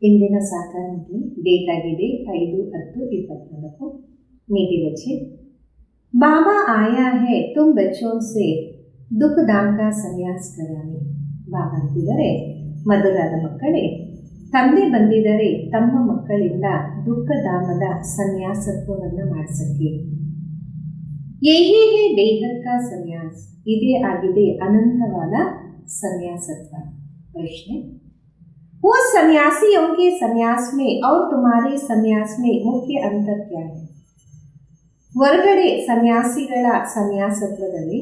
ಇಂದಿನ ಸಾಕಾರದಲ್ಲಿ ಡೇಟ್ ಆಗಿದೆ 5/10/24। मीठे बच्चे, बाबा आया है तुम बच्चों से दुख दाम का संन्यास कराने। ಬಾಬಾ ಅಂತಿದ್ದಾರೆ, ಮಧುರಾದ ಮಕ್ಕಳೇ, ತಂದೆ ಬಂದಿದ್ದಾರೆ ತಮ್ಮ ಮಕ್ಕಳಿಂದ ದುಃಖಧಾಮದ ಸನ್ಯಾಸತ್ವವನ್ನು ಮಾಡಿಸಕ್ಕೆ। ಯಹಿ ಹೇ ಬೇಹದ್ ಕಾ ಸನ್ಯಾಸ್, ಇದೇ ಆಗಿದೆ ಅನಂತವಾದ ಸನ್ಯಾಸತ್ವ। ಪ್ರಶ್ನೆ, वो सन्यासियों के सन्यास में और तुम्हारे सन्यास में मुख्य अंतर क्या है? ಹೊರಗಡೆ ಸನ್ಯಾಸಿಗಳ ಸನ್ಯಾಸತ್ವದಲ್ಲಿ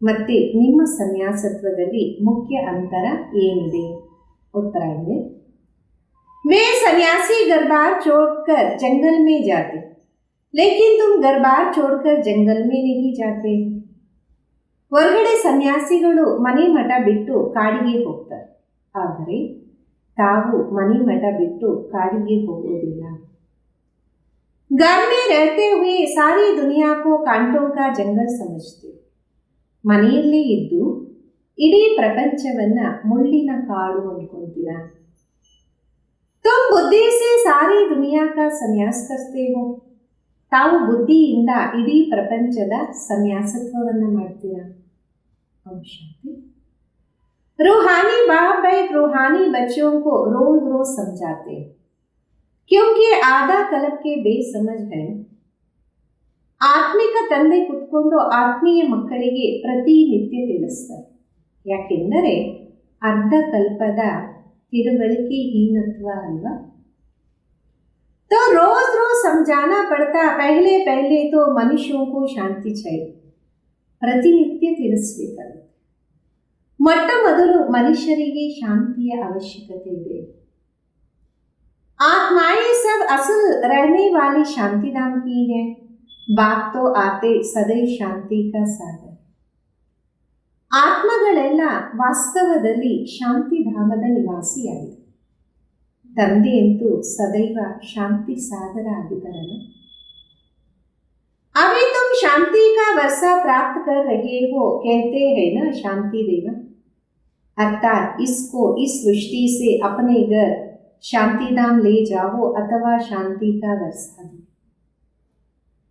ಮತ್ತೆ ನಿಮ್ಮ ಸನ್ಯಾಸತ್ವದಲ್ಲಿ ಮುಖ್ಯ ಅಂತರ ಏನಿದೆ? ಉತ್ತರ ಇದೆ, वे सन्यासी घर बार छोड़कर जंगल में जाते, लेकिन तुम घर बार छोड़कर जंगल में नहीं जाते। ಹೊರಗಡೆ ಸನ್ಯಾಸಿಗಳು ಮನೆ ಮಠ ಬಿಟ್ಟು ಕಾಡಿಗೆ ಹೋಗ್ತಾರೆ, ಆದರೆ ತಾವು ಮನೆ ಮಠ ಬಿಟ್ಟು ಕಾಡಿಗೆ ಹೋಗುವುದಿಲ್ಲ। घर में रहते हुए सारी दुनिया को कांटों का जंगल समझते, ಮನೆಯಲ್ಲೇ ಇದ್ದು ಇಡೀ ಪ್ರಪಂಚವನ್ನ ಮುಳ್ಳಿನ ಕಾಡು ಅನ್ಕೊಂತೀರಾ। तुम बुद्धि से सारी दुनिया का संन्यास करते हो, ತಾವು ಬುದ್ಧಿಯಿಂದ ಇಡೀ ಪ್ರಪಂಚದ ಸನ್ಯಾಸತ್ವವನ್ನು ಮಾಡ್ತೀರಾ। ಶಾಂತಿ। रूहानी बाप बैठ रूहानी बच्चों को रोज रोज समझाते, क्योंकि आधा कल्प के बेसमझ है। ಆತ್ಮಿಕ ತಂದೆ ಕುತ್ಕೊಂಡು ಆತ್ಮೀಯ ಮಕ್ಕಳಿಗೆ ಪ್ರತಿನಿತ್ಯ ತಿಳಿಸ್ತಾರೆ, ಯಾಕೆಂದರೆ ಅರ್ಧ ಕಲ್ಪದ ತಿಳುವಳಿಕೆ ಹೀನತ್ವ ಅಲ್ವಾ। तो रोज रोज समझाना पड़ता, पहले पहले तो मनुष्यों को शांति चाहिए, ಪ್ರತಿನಿತ್ಯ ತಿಳಿಸ್ಬೇಕಾಗುತ್ತೆ। ಮೊಟ್ಟ ಮೊದಲು ಮನುಷ್ಯರಿಗೆ ಶಾಂತಿಯ ಅವಶ್ಯಕತೆ ಇದೆ। आत्माएं सब असल रहने वाली शांति धाम की है, बाप तो आते सदैव शांति का सागर। ಆತ್ಮಗಳೆಲ್ಲ ವಾಸ್ತವದಲ್ಲಿ ಶಾಂತಿಧಾಮದ ನಿವಾಸಿಯಾಗಿದೆ, ತಂದೆಯಂತೂ ಸದೈವ ಶಾಂತಿ ಸಾಗರ ಆಗಿದ್ದಾರಲ್ಲ। अभी तुम शांति का वर्षा प्राप्त कर रहे हो, कहते हैं ना शांति देवा, अर्थात इसको इस सृष्टि से अपने घर ಶಾಂತಿಧಾಮ್ ಲೇ ಜಾವೋ ಅಥವಾ ಶಾಂತಿ ಕಾ ವರ್ಷಾ ದಿ।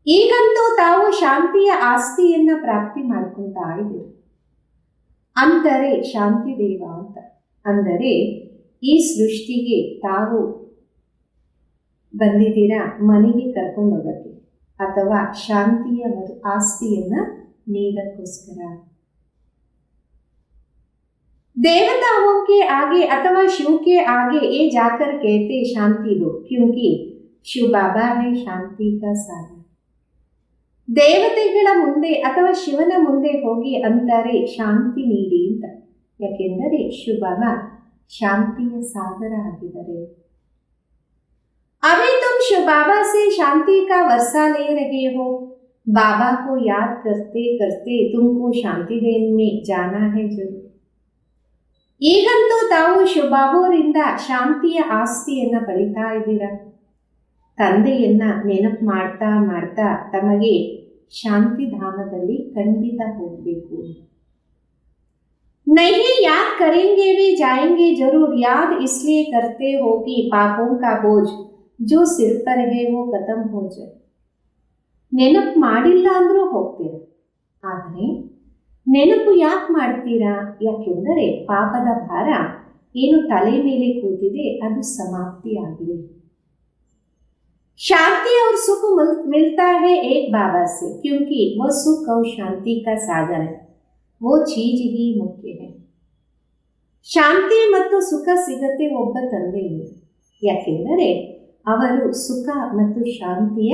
ಈಗಂತೂ ತಾವು ಶಾಂತಿಯ ಆಸ್ತಿಯನ್ನ ಪ್ರಾಪ್ತಿ ಮಾಡ್ಕೊಂತಾ ಇದ್ದೀರಿ, ಅಂದರೆ ಶಾಂತಿ ದೇವ ಅಂತ ಅಂದರೆ ಈ ಸೃಷ್ಟಿಗೆ ತಾವು ಬಂದಿದ್ದೀರಾ ಮನೆಗೆ ಕರ್ಕೊಂಡು ಹೋಗಕ್ಕೆ ಅಥವಾ ಶಾಂತಿಯ ಆಸ್ತಿಯನ್ನ ನೀಡಕ್ಕೋಸ್ಕರ। देवताओं के आगे अथवा शिव के आगे ये जाकर कहते शांति दो, क्योंकि शिव बाबा है शांति का सागर। ದೇವತೆಗಳ ಮುಂದೆ ಅಥವಾ ಶಿವನ ಮುಂದೆ ಹೋಗಿ ಅಂತಾರೆ ಶಾಂತಿ ನೀಡಿ ಅಂತ, ಯಾಕೆಂದರೆ ಶಿವ ಬಾಬಾ ಶಾಂತಿಯ ಸಾಗರ ಆಗಿದ್ದಾರೆ। अभी तुम शिव बाबा से शांति का वर्षा ले रहे हो, बाबा को याद करते करते तुमको शांति देने में जाना है जरूर। ಈಗಂತೂ ತಾವು ಶಿವಬಾಬುವರಿಂದ ಶಾಂತಿಯ ಆಸ್ತಿಯನ್ನ ಪಡಿತಾ ಇದ್ದೀರಾ, ತಂದೆಯನ್ನ ನೆನಪು ಮಾಡ್ತಾ ಮಾಡ್ತಾ ತಮಗೆ ಶಾಂತಿಧಾಮದಲ್ಲಿ ಖಂಡಿತ ಹೋಗಬೇಕು। नहीं याद करेंगे भी जाएंगे जरूर, याद इसलिए करते हो कि पापों का बोझ जो सिर पर है वो खत्म हो जाए। ನೆನಪು ಮಾಡಿಲ್ಲ ಅಂದ್ರೂ ಹೋಗ್ತೀರ, ಆದರೆ ನೆನಪು ಯಾಕೆ ಮಾಡ್ತೀರಾ? ಯಾಕೆಂದರೆ ಪಾಪದ ಭಾರ ಏನು ತಲೆ ಮೇಲೆ ಕೂತಿದೆ ಅದು ಸಮಾಪ್ತಿ ಆಗಲಿ। शांति और सुख मिलता है एक बाबा से, क्योंकि वो सुख और शांति का सागर है, वो चीज ही मुख्य है। ಶಾಂತಿ ಮತ್ತು ಸುಖ ಸಿಗತ್ತೆ ಒಬ್ಬ ತಂದೆಯಿಂದ, ಯಾಕೆಂದರೆ ಅವರು ಸುಖ ಮತ್ತು ಶಾಂತಿಯ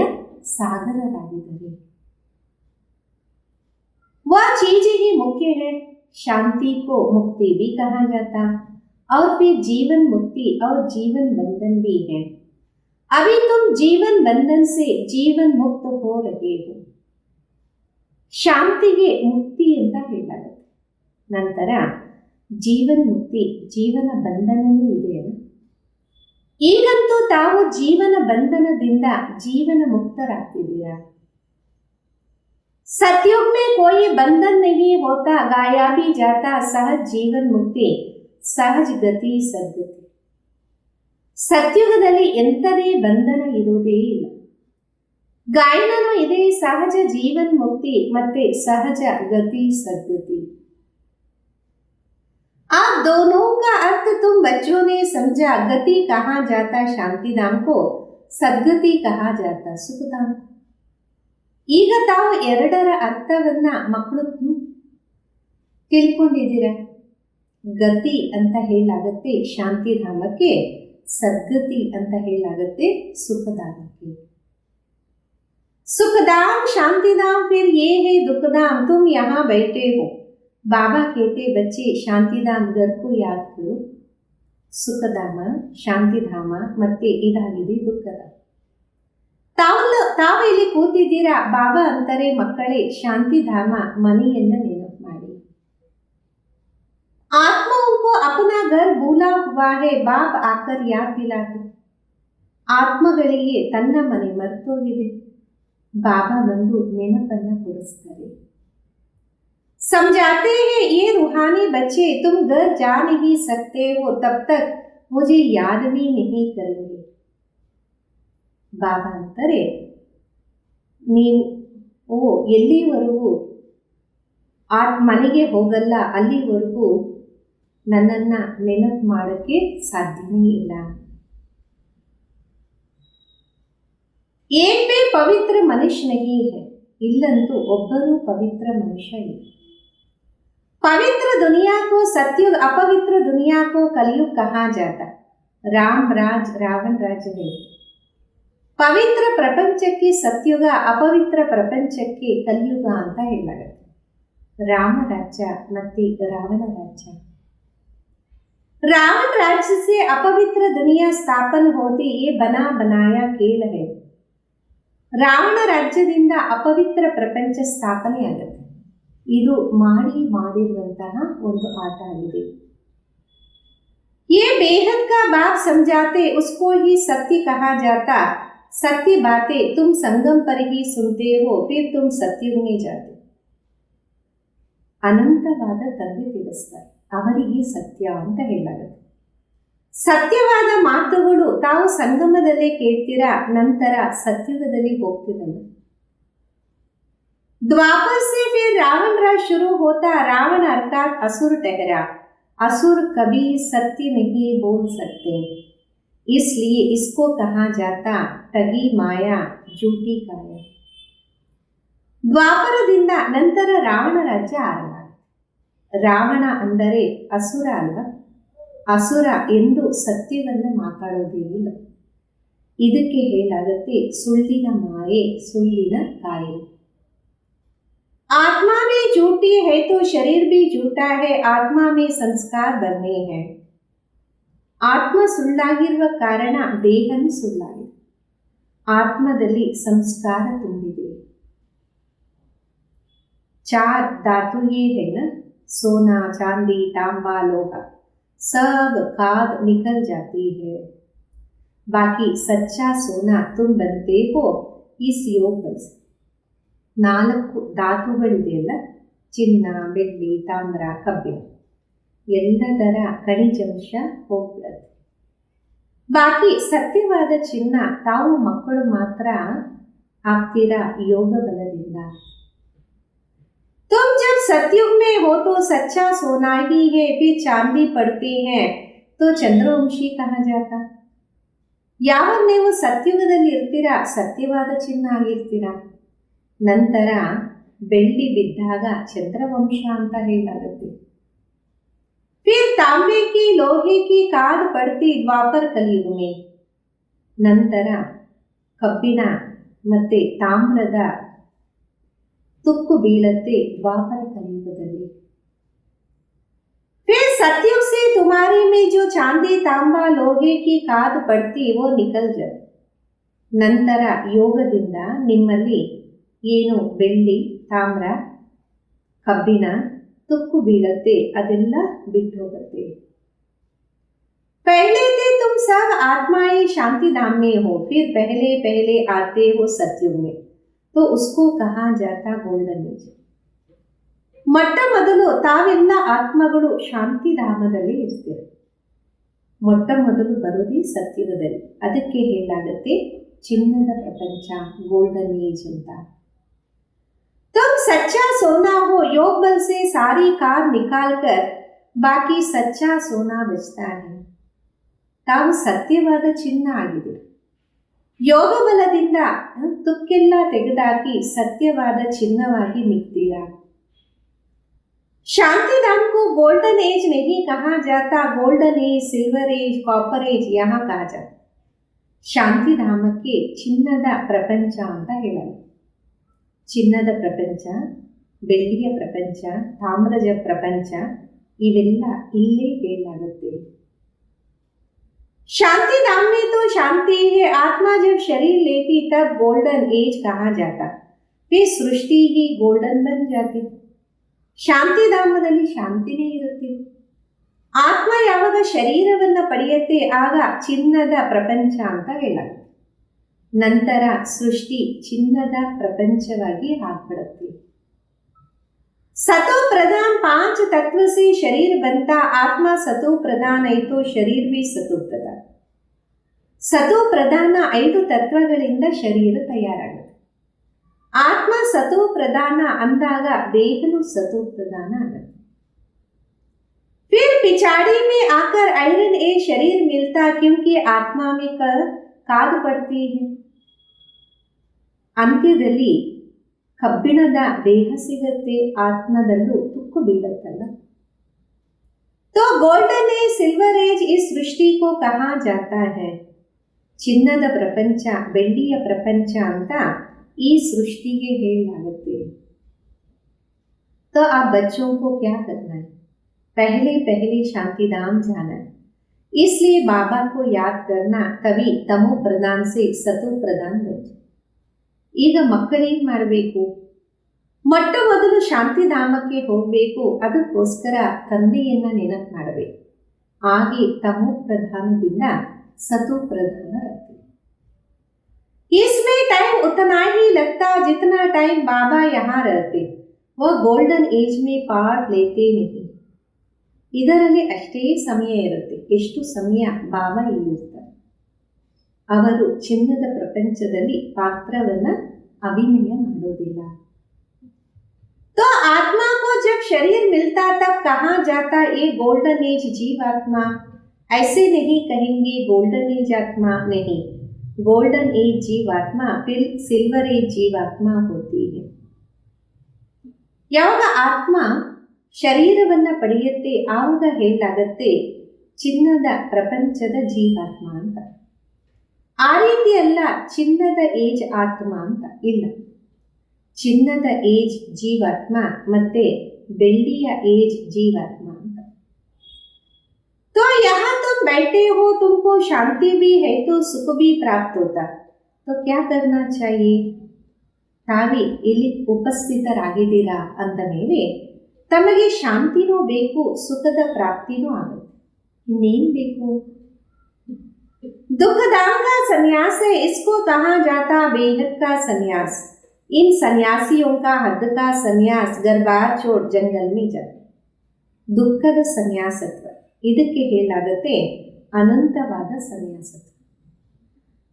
ಸಾಗರರಾಗಿದ್ದಾರೆ। वह चीज ही मुख्य है, शांति को मुक्ति भी कहा जाता, और फिर जीवन मुक्ति और जीवन बंधन भी है। अभी तुम जीवन बंधन से जीवन मुक्त हो रहे हो। ಶಾಂತಿಗೆ ಮುಕ್ತಿ ಅಂತ ಹೇಳಲಾಗುತ್ತೆ, ನಂತರ ಜೀವನ್ ಮುಕ್ತಿ ಜೀವನ ಬಂಧನವೂ ಇದೆಯಲ್ಲ। ಈಗಂತೂ ತಾವು ಜೀವನ ಬಂಧನದಿಂದ ಜೀವನ ಮುಕ್ತರಾಗ್ತಿದ್ದೀರಾ। सतयुग में कोई बंधन नहीं होता, गाया भी जाता सहज जीवन मुक्ति सहज गति सद्गति। ಸತ್ಯುಗದಲ್ಲಿ ಎಂಥದೇ ಬಂಧನ ಇರುವುದೇ ಇಲ್ಲ. ಗಾಯನನೂ ಇದೆ, ಸಹಜ ಜೀವನ್ ಮುಕ್ತಿ ಮತ್ತೆ ಸಹಜ ಗತಿ सदगति। आप दोनों का अर्थ तुम बच्चों ने समझा। गति कहा जाता शांति धाम को, सदगति कहा जाता सुख धाम। ಈಗ ತಾವು ಎರಡರ ಅರ್ಥವನ್ನ ಮಕ್ಕಳು ತಿಳ್ಕೊಂಡಿದ್ದೀರಾ. ಗತಿ ಅಂತ ಹೇಳಾಗತ್ತೆ ಶಾಂತಿಧಾಮಕ್ಕೆ, ಸದ್ಗತಿ ಅಂತ ಹೇಳಾಗತ್ತೆ ಸುಖಧಾಮಕ್ಕೆ। सुखधाम शांतिधाम फिर ये है दुखधाम, तुम यहाँ बैठे हो। बाबा कहते बच्चे शांतिधाम घर को याद करो। ಸುಖಧಾಮ ಶಾಂತಿಧಾಮ ಮತ್ತೆ ಇದಾಗಿದೆ ದುಃಖಧಾಮ। ತಾವು ಇಲ್ಲಿ ಕೂತಿದ್ದೀರಾ, ಬಾಬಾ ಅಂತಾರೆ ಮಕ್ಕಳೇ ಶಾಂತಿಧಾಮ ಮನೆಯನ್ನ ನೆನಪು ಮಾಡಿ। आत्माओं को अपना घर भूला हुआ है, बाप आकर याद दिलाते। ಆತ್ಮಗಳಿಗೆ ತನ್ನ ಮನೆ ಮರ್ತೋಗಿದೆ, ಬಾಬಾ ಬಂದು ನೆನಪನ್ನ ಕೊಡಿಸ್ತಾರೆ। समझाते हैं ये रूहानी बच्चे, तुम घर जा नहीं सकते हो तब तक मुझे याद भी नहीं करेंगे। ಬಾಬಾ ಅಂತಾರೆ ನೀವು ಎಲ್ಲಿವರೆಗೂ ಮನೆಗೆ ಹೋಗಲ್ಲ ಅಲ್ಲಿವರೆಗೂ ನನ್ನನ್ನ ನೆನಪು ಮಾಡೋಕ್ಕೆ ಸಾಧ್ಯನೇ ಇಲ್ಲ। एक भी पवित्र मनुष्य नहीं है, इल्लंतु ಒಬ್ಬರು ಪವಿತ್ರ ಮನುಷ್ಯ ಇಲ್ಲ। पवित्र दुनिया को सत्युग, अपवित्र दुनिया को कलयुग कहा जाता। राम राज रावण राज्य है। ಪವಿತ್ರ ಪ್ರಪಂಚಕ್ಕೆ ಸತ್ಯುಗ, ಅಪವಿತ್ರ ಪ್ರಪಂಚಕ್ಕೆ ಕಲಿಯುಗ ಅಂತ ಹೇಳಲಾಗುತ್ತೆ। ರಾಮ ರಾಜ್ಯ ಮತ್ತೆ ರಾವಣ ರಾಜ್ಯ। रावण राज्य से अपवित्र दुनिया स्थापन होती, ये बना बनाया खेल है। ರಾವಣ ರಾಜ್ಯದಿಂದ ಅಪವಿತ್ರ ಪ್ರಪಂಚ ಸ್ಥಾಪನೆ ಆಗುತ್ತೆ, ಇದು ಮಾಡಿರುವಂತಹ ಒಂದು ಆಟ ಆಗಿದೆ। ये बेहद का बाप समझाते, उसको ही सत्य कहा जाता। सत्य बातें तुम संगम पर ही सुनते हो, फिर तुम सत्युग में जाते। ಅನಂತವಾದ ತಂದೆ ತಿಳಿಸ್ತಾರೆ, ಅವರಿಗೆ ಸತ್ಯ ಅಂತ ಹೇಳಲಾಗುತ್ತೆ। ಸತ್ಯವಾದ ಮಾತುಗಳು ತಾವು ಸಂಗಮದಲ್ಲೇ ಕೇಳ್ತೀರಾ, ನಂತರ ಸತ್ಯುಗದಲ್ಲಿ ಹೋಗ್ತಿರಲ್ಲ। द्वापर से फिर रावण राज शुरू होता। रावण अर्थात असुर ठहरा। असुर कभी सत्य नहीं बोल सकते, इसलिए इसको कहा जाता ठगी माया झूठी काया। ದ್ವಾಪರದಿಂದ ನಂತರ ರಾವಣ ರಾಜ್ಯ ಆರಂಭ। ರಾವಣ ಅಂದರೆ ಅಸುರ ಅಲ್ವಾ, ಅಸುರ ಎಂದು ಸತ್ಯವನ್ನು ಮಾತಾಡೋದೇ ಇಲ್ಲ, ಇದಕ್ಕೆ ಹೇಳಾಗುತ್ತೆ ಸುಳ್ಳಿನ ಮಾಯೆ, ಸುಳ್ಳಿನ ಕಾಯೆ। आत्मा भी झूठी है तो शरीर भी झूठा है, आत्मा में संस्कार बने हैं। ಆತ್ಮ ಸುಳ್ಳಾಗಿರುವ ಕಾರಣ ದೇಹನೂ ಸುಳ್ಳಾಗಿದೆ, ಆತ್ಮದಲ್ಲಿ ಸಂಸ್ಕಾರ ತುಂಬಿದೆ। चार धातु ये है ना, सोना चांदी तांबा लोहा, सब खाद निकल जाती है। बाकी सच्चा सोना तुम बनते हो इस योग बल से। ನಾಲ್ಕು ಧಾತುಗಳಿದೆಯಲ್ಲ, ಚಿನ್ನ ಬೆಳ್ಳಿ ತಾಮ್ರ ಕಬ್ಬಿಣ, ಎಲ್ಲದರ ಖನಿಜಾಂಶ ಹೋಗ್ಬಿಡುತ್ತೆ। ಬಾಕಿ ಸತ್ಯವಾದ ಚಿನ್ನ ತಾವು ಮಕ್ಕಳು ಮಾತ್ರ ಆಗ್ತೀರಾ ಯೋಗ ಬಲದಿಂದ। तुम जब सतयुग में हो तो सच्चा सोना ही है, फिर चांदी पड़ती है तो चंद्रवंशी कहा जाता। ಯಾವಾಗ ನೀವು ಸತ್ಯುಗದಲ್ಲಿ ಇರ್ತೀರಾ ಸತ್ಯವಾದ ಚಿನ್ನ ಆಗಿರ್ತೀರಾ, ನಂತರ ಬೆಳ್ಳಿ ಬಿದ್ದಾಗ ಚಂದ್ರವಂಶ ಅಂತ ಹೇಳಾಗುತ್ತೆ। फिर तांबे की लोहे की खाद पड़ती द्वापर कलयुग में, ನಂತರ ಕಬ್ಬಿಣ ಮತ್ತೆ ತಾಮ್ರದ ತುಕ್ಕು ಬೀಳತ್ತೆ ದ್ವಾಪರ ಕಲಿಯುಗದಲ್ಲಿ। फिर सतयुग से तुम्हारे में जो चांदी तांबा लोहे की खाद पड़ती वो निकल जाती। ನಂತರ ಯೋಗದಿಂದ ನಿಮ್ಮಲ್ಲಿ ಏನು ಬೆಳ್ಳಿ ತಾಮ್ರ ಕಬ್ಬಿಣ ತುಕ್ಕು ಬೀಳತ್ತೆ ಅದೆಲ್ಲ ಬಿಟ್ಟು ಹೋಗುತ್ತೆ। पहले थे तुम सब आत्माएं शांति धाम में हो, फिर पहले पहले आते हो सतयुग में, तो उसको कहा जाता गोल्डन एज। ಮೊಟ್ಟ ಮೊದಲು ತಾವೆಲ್ಲ ಆತ್ಮಗಳು ಶಾಂತಿಧಾಮದಲ್ಲಿ ಇರ್ತೀರಿ, ಮೊಟ್ಟ ಮೊದಲು ಬರೋದೇ ಸತ್ಯುಗದಲ್ಲಿ. ಅದಕ್ಕೆ ಹೇಳಲಾಗುತ್ತೆ ಚಿನ್ನದ ಪ್ರಪಂಚ, ಗೋಲ್ಡನ್ ಏಜ್ ಅಂತ. तुम सच्चा सोना हो, योग बल से सारी कार निकाल कर बाकी सच्चा सोना बचता है. ತಾವು ಸತ್ಯವಾದ ಚಿನ್ನ ಆಗಿದೆ. ಯೋಗ ಬಲದಿಂದ ತುಕ್ಕೆಲ್ಲ ತೆಗೆದಾಕಿ ಸತ್ಯವಾದ ಚಿನ್ನವಾಗಿ ಮಿಗ್ತೀರಾ. शांति धाम को गोल्डन एज नहीं कहा जाता, golden age, silver age, copper age यहाँ कहा जाता. ಶಾಂತಿ ಧಾಮಕ್ಕೆ ಚಿನ್ನದ ಪ್ರಪಂಚ ಅಂತ ಹೇಳಲ್ಲ. ಚಿನ್ನದ ಪ್ರಪಂಚ, ಬೆಳ್ಳಿಯ ಪ್ರಪಂಚ, ತಾಮ್ರದ ಪ್ರಪಂಚ ಇವೆಲ್ಲ ಇಲ್ಲೇ ಹೇಳಲಾಗುತ್ತೆ. शांति धाम में तो शांति है, आत्मा जब शरीर लेती तब गोल्डन एज कहा जाता, फिर सृष्टि ही गोल्डन बन जाती. ಶಾಂತಿ ಧಾಮದಲ್ಲಿ ಶಾಂತಿನೇ ಇರುತ್ತೆ. ಆತ್ಮ ಯಾವಾಗ ಶರೀರವನ್ನು ಪಡೆಯುತ್ತೆ ಆಗ ಚಿನ್ನದ ಪ್ರಪಂಚ ಅಂತ ಹೇಳಲಾಗುತ್ತೆ. ನಂತರ ಸೃಷ್ಟಿ ಚಿನ್ನದ ಪ್ರಪಂಚವಾಗಿ ಆಗ್ಬಿಡುತ್ತೆ. सतो प्रधान 5 तत्व से शरीर बनता, आत्मा सतो प्रधान है तो शरीर भी सतो प्रधान. सतो प्रधान 5 ತತ್ವಗಳಿಂದ ಶರೀರ ತಯಾರಾಗುತ್ತೆ. ಆತ್ಮ ಸತೋ ಪ್ರಧಾನ ಅಂದಾಗ ದೇಹನು ಸತೋ ಪ್ರಧಾನ ಆಗುತ್ತೆ. फिर पिछाड़ी में आकर आयरन ए शरीर मिलता क्योंकि आत्मा में काद पड़ती है. ಅಂತ್ಯದಲ್ಲಿ ಕಬ್ಬಿಣದ ದೇಹ ಸಿಗತ್ತೆ, ಆತ್ಮದಲ್ಲೂ ತುಕ್ಕು ಬೀಳುತ್ತಲ್ಲ. तो गोल्डन एज, सिल्वर एज इस सृष्टि को कहा जाता है. ಚಿನ್ನದ ಪ್ರಪಂಚ, ಬೆಳ್ಳಿಯ ಪ್ರಪಂಚ ಅಂತ ಈ ಸೃಷ್ಟಿಗೆ ಹೇಳಲಾಗುತ್ತೆ. तो आप बच्चों को क्या करना है? पहले पहले शांति धाम जाना है. इसलिए बाबा को याद करना, तभी तमो प्रधान से सतो प्रधान बन. ಈಗ ಮಕ್ಕಳೇನು ಮಾಡಬೇಕು? ಮೊಟ್ಟ ಮೊದಲು ಶಾಂತಿ ಧಾಮಕ್ಕೆ ಹೋಗಬೇಕು. ಅದಕ್ಕೋಸ್ಕರ ತಂದೆಯನ್ನ ನೆನಪು ಮಾಡಬೇಕು. ಹಾಗೆ ತಮೋ ಪ್ರಧಾನದಿಂದ सतो प्रधान रहते. इसमें टाइम उतना ही लगता जितना टाइम बाबा यहाँ रहते. वह गोल्डन एज में पार्ट लेते नहीं. ಇದರಲ್ಲಿ ಅಷ್ಟೇ ಸಮಯ ಇರುತ್ತೆ ಎಷ್ಟು ಸಮಯ ಬಾಬಾ ಇಲ್ಲಿರ್ತಾರೆ. ಅವರು ಚಿನ್ನದ ಪ್ರಪಂಚದಲ್ಲಿ ಪಾತ್ರವನ್ನು ಅಭಿನಯ ಮಾಡೋದಿಲ್ಲ. तो आत्मा को जब शरीर मिलता तब कहा जाता ये गोल्डन एज जीवात्मा. ऐसे नहीं कहेंगे गोल्डन एज आत्मा, नहीं. गोल्डन एज जीवात्मा फिर सिल्वर एज जीवात्मा होती है. ಯಾವಾಗ ಆತ್ಮ ಶರೀರವನ್ನು ಪಡೆಯುತ್ತೆ ಆವಾಗ ಹೇಳಲಾಗತ್ತೆ ಚಿನ್ನದ ಪ್ರಪಂಚದ ಜೀವಾತ್ಮ ಅಂತ. ಆ ರೀತಿ ಅಲ್ಲ ಚಿನ್ನದ ಏಜ್ ಆತ್ಮ ಅಂತ ಇಲ್ಲ. ಚಿನ್ನದ ಏಜ್ ಜೀವಾತ್ಮ ಮತ್ತೆ ಬೆಳ್ಳಿಯ ಏಜ್ ಜೀವಾತ್ಮ ಅಂತ. तो यहाँ तुम बैठे हो, तुमको शांति भी है तो सुख भी प्राप्त होता. तो क्या करना चाहिए? ತಾವಿ ಇಲ್ಲಿ ಉಪಸ್ಥಿತರಾಗಿದ್ದೀರಾ ಅಂದ ಮೇಲೆ ತಮಗೆ ಶಾಂತಿನೂ ಬೇಕು, ಸುಖದ ಪ್ರಾಪ್ತಿನೂ ಆಗುತ್ತೆ. ಇನ್ನೇನು ಬೇಕು? दुख धाम का संन्यास है, इसको कहा जाता बेहद का संन्यास. इन सन्यासियों का हद का संन्यास घर बार छोड़ जंगल में जाते. ದುಃಖದ ಸನ್ಯಾಸತ್ವ ಇದಕ್ಕೆ ಹೇಳಲಾಗುತ್ತೆ ಅನಂತವಾದ ಸನ್ಯಾಸತ್ವ.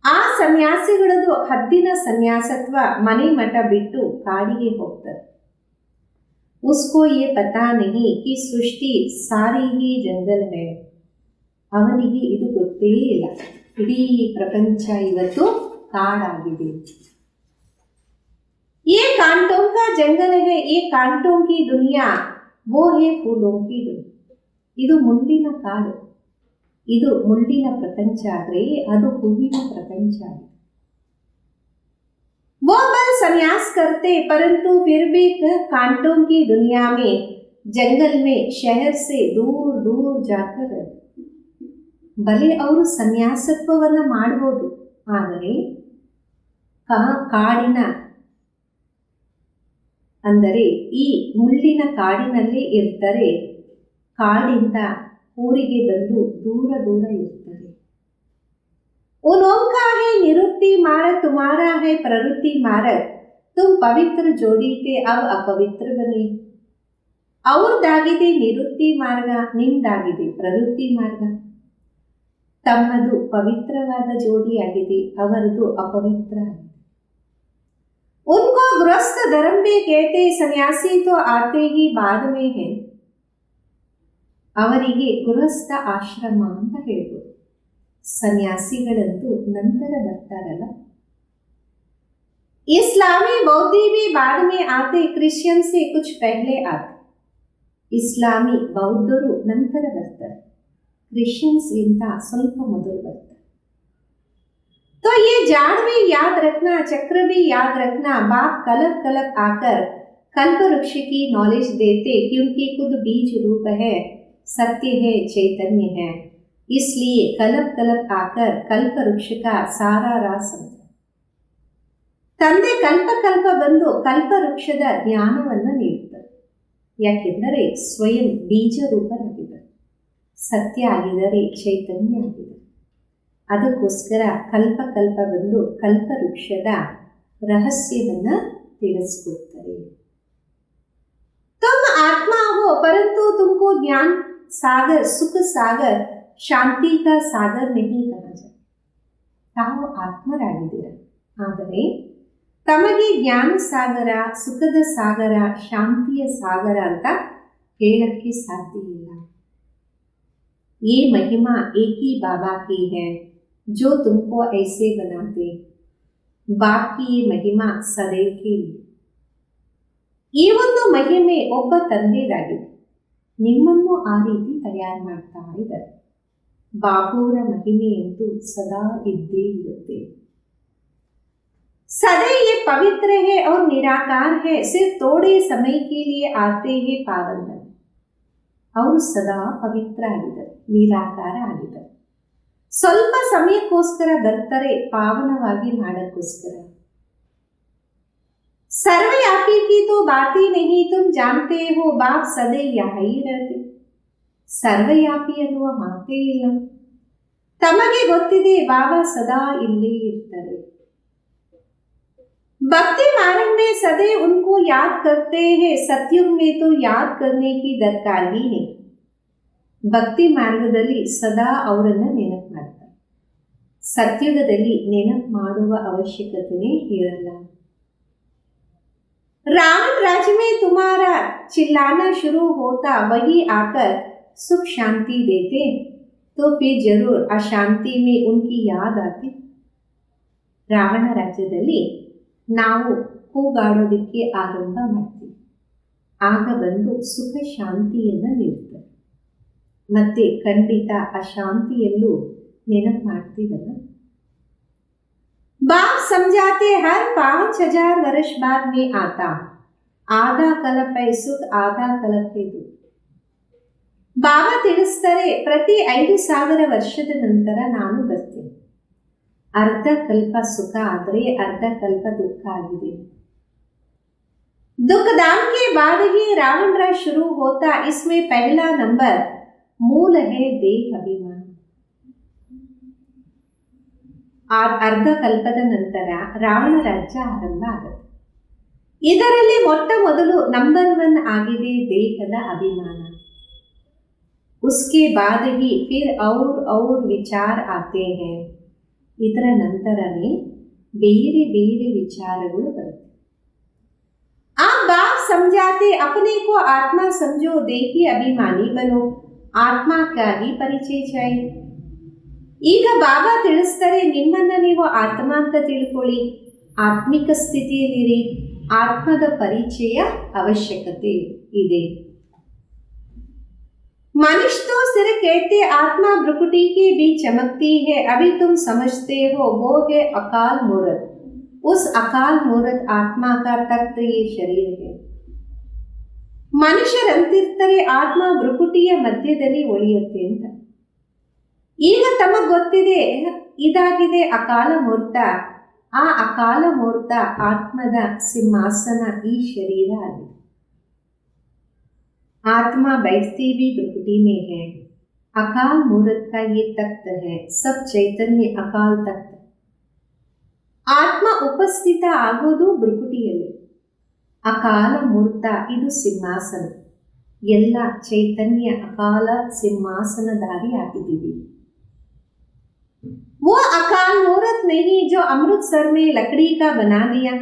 ಆ ಸನ್ಯಾಸಿಗಳದು ಹದ್ದಿನ ಸನ್ಯಾಸತ್ವ, ಮನೆ ಮಠ ಬಿಟ್ಟು ಕಾಡಿಗೆ ಹೋಗ್ತಾರೆ. उसको ये पता नहीं कि सृष्टि सारी ही जंगल है. ಅವನಿಗೆ ಇದು ಗೊತ್ತೇ ಇಲ್ಲ, ಇಡೀ ಪ್ರಪಂಚ ಇವತ್ತು ಕಾಡಾಗಿದೆ. ये कांटों का जंगल है, ये कांटों की दुनिया, वो है फूलों की दुनिया. ಇದು ಮುಳ್ಳಿನ ಕಾಡು, ಇದು ಮುಳ್ಳಿನ ಪ್ರಪಂಚ ಆದರೆ ಅದು ಹೂವಿನ ಪ್ರಪಂಚ. वो बल संन्यास करते परंतु फिर भी कांटों की दुनिया में, जंगल में, शहर से दूर दूर जाकर. ಬಲೆ ಅವರು ಸನ್ಯಾಸತ್ವವನ್ನು ಮಾಡಬಹುದು, ಆದರೆ ಕಾಡಿನ ಅಂದರೆ ಈ ಮುಳ್ಳಿನ ಕಾಡಿನಲ್ಲೇ ಇರ್ತಾರೆ. ಕಾಡಿಂದ ಊರಿಗೆ ಬಂದು ದೂರ ದೂರ ಇರ್ತಾರೆ. उनका है निवृत्ति मार्ग, तुम्हारा है प्रवृत्ति मार्ग. तुम पवित्र जोड़ी थे अब अपवित्र बने. ಅವ್ರದ್ದಾಗಿದೆ ನಿವೃತ್ತಿ ಮಾರ್ಗ, ನಿಮ್ದಾಗಿದೆ ಪ್ರವೃತ್ತಿ ಮಾರ್ಗ. ತಮ್ಮದು ಪವಿತ್ರವಾದ ಜೋಡಿಯಾಗಿದೆ, ಅವರದು ಅಪವಿತ್ರ ಆಗಿದೆ. उनको गृहस्थ धर्म में कहते, सन्यासी तो आते ही बाद में है. ಅವರಿಗೆ ಗೃಹಸ್ಥ ಆಶ್ರಮ ಅಂತ ಹೇಳ್ಬೋದು. ಸನ್ಯಾಸಿಗಳಂತೂ ನಂತರ ಬರ್ತಾರಲ್ಲ. इस्लामी बौद्धि भी बाद में आते, क्रिश्चियन से कुछ पहले आते. ಇಸ್ಲಾಮಿ ಬೌದ್ಧರು ನಂತರ ಬರ್ತಾರೆ, ಕ್ರಿಶ್ಚಿಯನ್ಸ್ ಗಿಂತ ಸ್ವಲ್ಪ ಮೊದಲು ಬರ್ತಾರೆ. तो ये जाड़ भी याद रखना, चक्र भी याद रखना, बाप कलप कलप आकर कल्प वृक्ष की नॉलेज देते, क्योंकि खुद बीज रूप है, सत्य है, चैतन्य है. इसलिए कलप कलप आकर कल्प वृक्ष का सारा राज समझ. ತಂದೆ ಕಲ್ಪ ಕಲ್ಪ ಬಂದು ಕಲ್ಪ ವೃಕ್ಷದ ಜ್ಞಾನವನ್ನು ನೀಡುತ್ತಾರೆ. ಯಾಕೆಂದರೆ ಸ್ವಯಂ ಬೀಜ ರೂಪರಾಗಿದ್ದಾರೆ, ಸತ್ಯ ಆಗಿದ್ದಾರೆ, ಚೈತನ್ಯ ಆಗಿದ್ದಾರೆ. ಅದಕ್ಕೋಸ್ಕರ ಕಲ್ಪ ಕಲ್ಪ ಬಂದು ಕಲ್ಪ ವೃಕ್ಷದ ರಹಸ್ಯವನ್ನು ತಿಳಿಸ್ಕೊಡ್ತಾರೆ. तुम आत्मा हो, परंतु तुमको ज्ञान सागर, सुख सागर, ಶಾಂತಿ का ಸಾಗರ್ नहीं कहा जाए. ತಾವು ಆತ್ಮರಾಗಿದ್ದೀರ, ಆದರೆ ತಮಗೆ ಜ್ಞಾನ ಸಾಗರ, ಸುಖದ ಸಾಗರ, ಶಾಂತಿಯ ಸಾಗರ ಅಂತ ಹೇಳಕ್ಕೆ ಸಾಧ್ಯ ಇಲ್ಲ. ये महिमा एक ही बाबा की है जो तुमको ऐसे बनाते. बाप की ये महिमा सदैव के लिए. ಈ ಒಂದು ಮಹಿಮೆ ಒಬ್ಬ ತಂದೆಯದಾಗಿದೆ, ನಿಮ್ಮನ್ನು ಆ ರೀತಿ ತಯಾರು ಮಾಡ್ತಾ ಇದ್ದಾರೆ. ಬಾಬುರ ಮಹಿಮೆಯಂತೂ ಸದಾ ಇದ್ದೇ ಇರುತ್ತೆ. सदा ये पवित्र है और निराकार है, सिर्फ थोड़े समय के लिए आते हैं पावन बन. ಅವರು ಸದಾ ಪವಿತ್ರ ಆಗಿದ್ದಾರೆ, ನಿರಾಕಾರ ಆಗಿದ್ದಾರೆ. ಸ್ವಲ್ಪ ಸಮಯಕ್ಕೋಸ್ಕರ ಬರ್ತಾರೆ, ಪಾವನವಾಗಿ ಮಾಡೋಕ್ಕೋಸ್ಕರ. सर्वव्यापी की तो बात ही नहीं, तुम जानते हो बाप सदा यहाँ ही रहते. ಸರ್ವವ್ಯಾಪಿ ಅನ್ನುವ ಮಾತೇ ಇಲ್ಲ. ತಮಗೆ ಗೊತ್ತಿದೆ ಬಾಬಾ ಸದಾ ಇಲ್ಲೇ ಇರ್ತಾರೆ. भक्ति मार्ग में सदैव उनको याद करते हैं, सत्युग में तो याद करने की दरकार ही नहीं. ಭಕ್ತಿ ಮಾರ್ಗದಲ್ಲಿ ಸದಾ ಅವರನ್ನು ನೆನಪು ಮಾಡ್ತಾರೆ, ಸತ್ಯುಗದಲ್ಲಿ ನೆನಪು ಮಾಡುವ ಅವಶ್ಯಕತೆನೇ ಇರಲ್ಲ. रावण राज्य में तुम्हारा चिल्लाना शुरू होता, वही आकर सुख शांति देते, तो फिर जरूर अशांति में उनकी याद आती. ರಾವಣ ರಾಜ್ಯದಲ್ಲಿ ನಾವು ಕೂಗಾಡೋದಕ್ಕೆ ಆರಂಭ ಮಾಡ್ತೀವಿ, ಆಗ ಬಂದು ಸುಖ ಶಾಂತಿಯನ್ನು ನೀಡುತ್ತದೆ. ಮತ್ತೆ ಖಂಡಿತ ಅಶಾಂತಿಯಲ್ಲೂ ನೆನಪು ಮಾಡ್ತೀವಲ್ಲ. बाप समझाते हर 5000 वर्ष बाद में आता, आधा कल्प है सुख, आधा कल्प है दुख. ಬಾಬಾ ತಿಳಿಸ್ತಾರೆ, ಪ್ರತಿ 5000 ವರ್ಷದ ನಂತರ ನಾನು ಬರ್ತೀನಿ. ಅರ್ಧ ಕಲ್ಪ ಸುಖ ಆದರೆ ಅರ್ಧ ಕಲ್ಪ ದುಃಖ ಆಗಿದೆ. दुख दाम के बाद ही रावण राज शुरू होता, इसमें पहला नंबर मूल है देह अभिमान. ಅರ್ಧ ಕಲ್ಪದ ನಂತರ ರಾವಣ ರಾಜ್ಯ ಆರಂಭ ಆಗುತ್ತೆ. ಇದರಲ್ಲಿ ಮೊಟ್ಟ ಮೊದಲು ನಂಬರ್ 1 ಆಗಿದೆ ದೇಹದ ಅಭಿಮಾನ. उसके बाद ही फिर और विचार आते हैं. ಇದರ ನಂತರನೇ ಬೇರೆ ಬೇರೆ ವಿಚಾರಗಳು ಬರುತ್ತೆ. आप बाप समझाते, अपने को आत्मा समझो, देही अभिमानी बनो, आत्मा का ही परिचय चाहिए. ಈಗ ಬಾಬಾ ತಿಳಿಸ್ತಾರೆ, ನಿಮ್ಮನ್ನ ನೀವು ಆತ್ಮ ಅಂತ ತಿಳ್ಕೊಳ್ಳಿ, ಆತ್ಮಿಕ ಸ್ಥಿತಿಯಲ್ಲಿರಿ, ಆತ್ಮದ ಪರಿಚಯ ಅವಶ್ಯಕತೆ ಇದೆ. मनुष्य तो सिर कहते आत्मा भ्रुकुटी के भी चमकती है, अभी तुम समझते हो वो है अकाल मूर्त. उस अकाल मूर्त आत्मा का तख्त ये शरीर है. ಮನುಷ್ಯರಂತಿರ್ತಾರೆ ಆತ್ಮ ಭ್ರುಕುಟಿಯ ಮಧ್ಯದಲ್ಲಿ ಒಳಿಯುತ್ತೆ ಅಂತ. ಈಗ ತಮಗೆ ಗೊತ್ತಿದೆ ಇದಾಗಿದೆ ಅಕಾಲ ಮೂರ್ತ. ಆ ಅಕಾಲ ಮೂರ್ತ ಆತ್ಮದ ಸಿಂಹಾಸನ ಈ ಶರೀರ ಆಗಿದೆ. आत्मा बैठती भी भ्रुकुटी में है. अकाल मूर्त का ये तख्त है, सब चैतन्य अकाल तख्त. ಆತ್ಮ ಉಪಸ್ಥಿತ ಆಗೋದು ಭ್ರುಕುಟಿಯಲ್ಲಿ, ಅಕಾಲ ಮೂರ್ತ ಇದು ಸಿಂಹಾಸನ. ಎಲ್ಲ ಚೈತನ್ಯ ಅಕಾಲ ಸಿಂಹಾಸನಧಾರಿ ಆಗಿದ್ದೀವಿ. वो अकाल मूर्त नहीं जो अमृतसर में लकड़ी का बना दिया।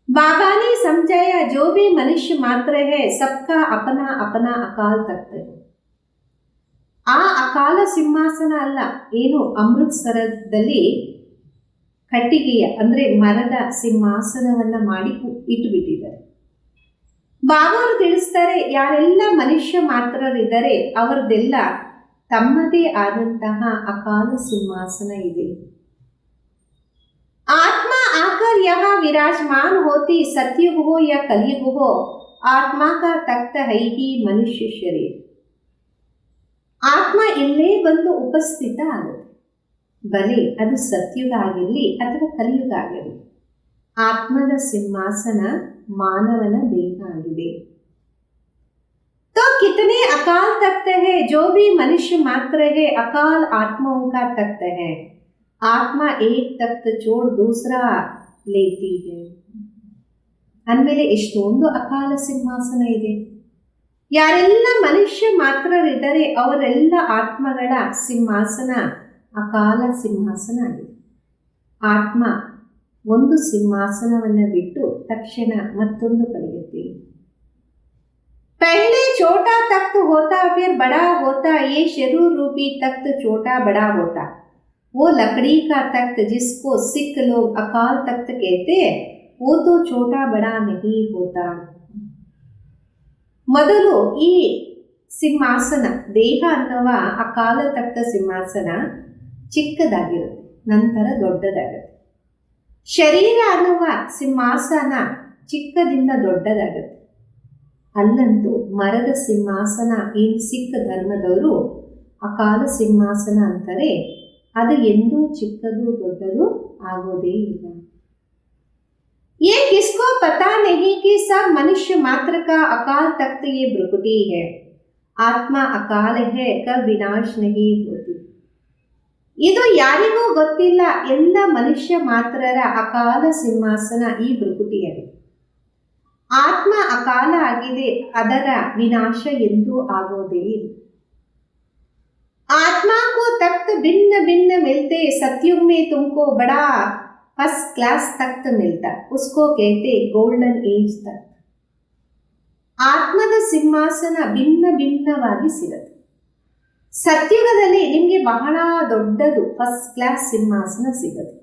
बाबा ने समझाया जो भी मनुष्य मात्र है सबका अपना अपना अकाल तख्त है। ಆ ಅಕಾಲ ಸಿಂಹಾಸನ ಅಲ್ಲ, ಏನು ಅಮೃತ್ಸರದಲ್ಲಿ ಕಟ್ಟಿಗೆಯ ಅಂದ್ರೆ ಮರದ ಸಿಂಹಾಸನವನ್ನ ಮಾಡಿ ಇಟ್ಟುಬಿಟ್ಟಿದ್ದಾರೆ. ಬಾಬಾ ಅವರು ತಿಳಿಸ್ತಾರೆ, ಯಾರೆಲ್ಲ ಮನುಷ್ಯ ಮಾತ್ರರಿದ್ದಾರೆ ಅವರದೆಲ್ಲ ತಮ್ಮದೇ ಆದಂತಹ ಅಕಾಲ ಸಿಂಹಾಸನ ಇದೆ. आत्मा आकर यहाँ विराजमान होती, सतयुग हो या कलयुग हो, आत्मा का तख्त है ही मनुष्य शरीर. ಆತ್ಮ ಇಲ್ಲೇ ಬಂದು ಉಪಸ್ಥಿತ ಆಗುತ್ತೆ, ಬಲೆ ಅದು ಸತ್ಯುಗ ಆಗಿರಲಿ ಅಥವಾ ಕಲಿಯುಗ ಆಗಿರಲಿ. ಆತ್ಮದ ಸಿಂಹಾಸನ ಮಾನವನ ದೇಹ ಆಗಿದೆ. तो कितने अकाल तख्त है, जो भी मनुष्य मात्र है अकाल आत्माओं का तख्त है. आत्मा एक तख्त छोड़ दूसरा लेती है. ಅಂದಮೇಲೆ ಎಷ್ಟೊಂದು ಅಕಾಲ ಸಿಂಹಾಸನ ಇದೆ. ಯಾರೆಲ್ಲ ಮನುಷ್ಯ ಮಾತ್ರರಿದ್ದಾರೆ ಅವರೆಲ್ಲ ಆತ್ಮಗಳ ಸಿಂಹಾಸನ ಅಕಾಲ ಸಿಂಹಾಸನ ಆಗಿದೆ. ಆತ್ಮ ಒಂದು ಸಿಂಹಾಸನವನ್ನು ಬಿಟ್ಟು ತಕ್ಷಣ ಮತ್ತೊಂದು ಪಡೆಯುತ್ತೆ. पहले छोटा तख्त होता फिर बड़ा होता, ये शरीर रूपी तख्त छोटा बड़ा होता. वो लकड़ी का तख्त जिसको सिख लोग अकाल तख्त कहते हैं, वो तो छोटा बड़ा नहीं होता. ಮೊದಲು ಈ ಸಿಂಹಾಸನ ದೇಹ ಅನ್ನುವ ಅಕಾಲ ತಖ್ತ ಸಿಂಹಾಸನ ಚಿಕ್ಕದಾಗಿರುತ್ತೆ, ನಂತರ ದೊಡ್ಡದಾಗುತ್ತೆ. ಶರೀರ ಅನ್ನುವ ಸಿಂಹಾಸನ ಚಿಕ್ಕದಿಂದ ದೊಡ್ಡದಾಗುತ್ತೆ. ಅಲ್ಲಂತೂ ಮರದ ಸಿಂಹಾಸನ ಏನು ಸಿಖ್ ಧರ್ಮದವರು ಅಕಾಲ ಸಿಂಹಾಸನ ಅಂತಾರೆ, ಅದು ಎಂದೂ ಚಿಕ್ಕದು ದೊಡ್ಡದು ಆಗೋದೇ ಇಲ್ಲ. ये किसको पता नहीं कि सब मनुष्य मात्र का अकाल तख्त ये भ्रुकुटी है. आत्मा अकाल है, कब विनाश नहीं होती. ಇದು ಯಾರಿಗೂ ಗೊತ್ತಿಲ್ಲ, ಎಲ್ಲ ಮನುಷ್ಯ ಮಾತ್ರರ ಅಕಾಲ ಸಿಂಹಾಸನ ಈ ಭ್ರುಕುಟಿಯಾಗಿದೆ. ಆತ್ಮ ಅಕಾಲ ಆಗಿದೆ, ಅದರ ವಿನಾಶ ಎಂದೂ ಆಗೋದೇ ಇಲ್ಲ. आत्मा को तख्त भिन्न भिन्न मिलते, सतयुग में तुमको बड़ा फर्स्ट क्लास तख्त मिलता, उसको कहते गोल्डन ಏಜ್ तख्त. ಆತ್ಮದ ಸಿಂಹಾಸನ ಭಿನ್ನ ಭಿನ್ನವಾಗಿ ಸಿಗುತ್ತೆ. ಸತ್ಯುಗದಲ್ಲಿ ನಿಮಗೆ ಬಹಳ ದೊಡ್ಡದು ಫಸ್ಟ್ ಕ್ಲಾಸ್ ಸಿಂಹಾಸನ ಸಿಗುತ್ತೆ,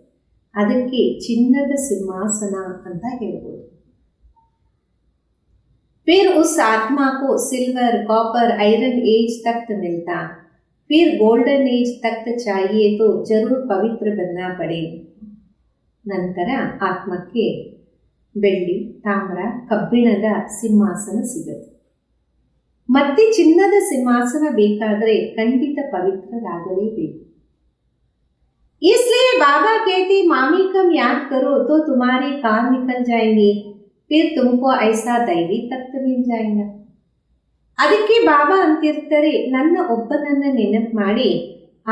ಅದಕ್ಕೆ ಚಿನ್ನದ ಸಿಂಹಾಸನ ಅಂತ ಹೇಳ್ಬೋದು. फिर उस आत्मा को सिल्वर कॉपर आयरन एज तख्त मिलता, फिर गोल्डन एज तख्त चाहिए तो जरूर पवित्र बनना पड़े. ನಂತರ ಆತ್ಮಕ್ಕೆ ಬೆಳ್ಳಿ ತಾಮ್ರ ಕಬ್ಬಿಣದ ಸಿಂಹಾಸನ ಸಿಗುತ್ತೆ. ಮತ್ತೆ ಚಿನ್ನದ ಸಿಂಹಾಸನ ಬೇಕಾದರೆ ಖಂಡಿತ ಪವಿತ್ರರಾಗಲೇಬೇಕು. इसलिए बाबा कहते मामी कम याद करो तो तुम्हारे कान निकल जाएंगे, फिर तुमको ऐसा दैवी तख्त मिल जाएगा. ಅದಕ್ಕೆ ಬಾಬಾ ಅಂತಿರ್ತಾರೆ, ನನ್ನ ಒಬ್ಬನನ್ನ ನೆನಪು ಮಾಡಿ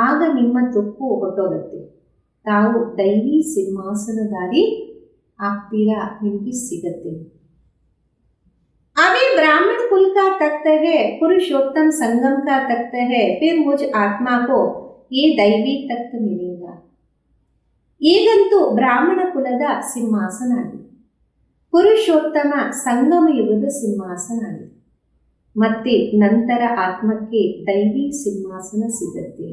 ಆಗ ನಿಮ್ಮ ತುಕ್ಕು ಹೊಟ್ಟೋಗುತ್ತೆ, ತಾವು ದೈವಿ ಸಿಂಹಾಸನದಾರಿ ಆಗ್ತೀರಾ, ನಿಮಗೆ ಸಿಗತ್ತೆ. अभी ब्राह्मण कुल का तख्त है, पुरुषोत्तम संगम का तख्त है, फिर मुझ आत्मा को ये दैवी तख्त मिलेगा. ಈಗಂತೂ ಬ್ರಾಹ್ಮಣ ಕುಲದ ಸಿಂಹಾಸನ ಆಗಿದೆ, ಪುರುಷೋತ್ತಮ ಸಂಗಮ ಯುಗದ ಸಿಂಹಾಸನ ಆಗಿದೆ, ಮತ್ತೆ ನಂತರ ಆತ್ಮಕ್ಕೆ ದೈವಿ ಸಿಂಹಾಸನ ಸಿಗತ್ತೆ.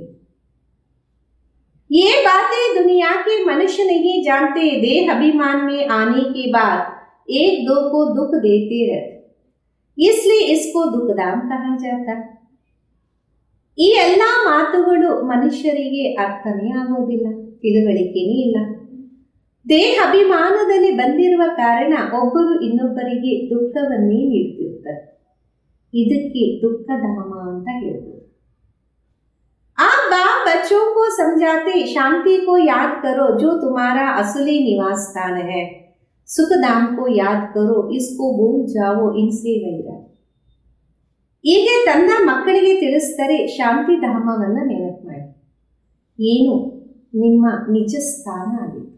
ये बातें दुनिया के मनुष्य नहीं जानते. देह अभिमान में आने के बाद एक दो को दुख देते रहते, इसलिए इसको दुखधाम कहा जाता. ಈ ಎಲ್ಲ ಮಾತುಗಳು ಮನುಷ್ಯರಿಗೆ ಅರ್ಥನೇ ಆಗೋದಿಲ್ಲ, ತಿಳುವಳಿಕೆನೇ ಇಲ್ಲ. ದೇಹ ಅಭಿಮಾನದಲ್ಲಿ ಬಂದಿರುವ ಕಾರಣ ಒಬ್ಬರು ಇನ್ನೊಬ್ಬರಿಗೆ ದುಃಖವನ್ನೇ ನೀಡ್ತಿರ್ತಾರೆ, ಇದಕ್ಕೆ ದುಃಖಧಾಮ ಅಂತ ಹೇಳ್ಬೋದು. आप बाप बच्चों को समझाते शांति को याद करो जो तुम्हारा असली निवास स्थान है, सुख धाम को याद करो इसको भूल जाओ इनसे वैरा. ಹೀಗೆ ತನ್ನ ಮಕ್ಕಳಿಗೆ ತಿಳಿಸ್ತಾರೆ, ಶಾಂತಿ ಧಾಮವನ್ನು ನೆನಪು ಮಾಡಿ, ಏನು ನಿಮ್ಮ ನಿಜ ಸ್ಥಾನ ಆಗಿದೆ.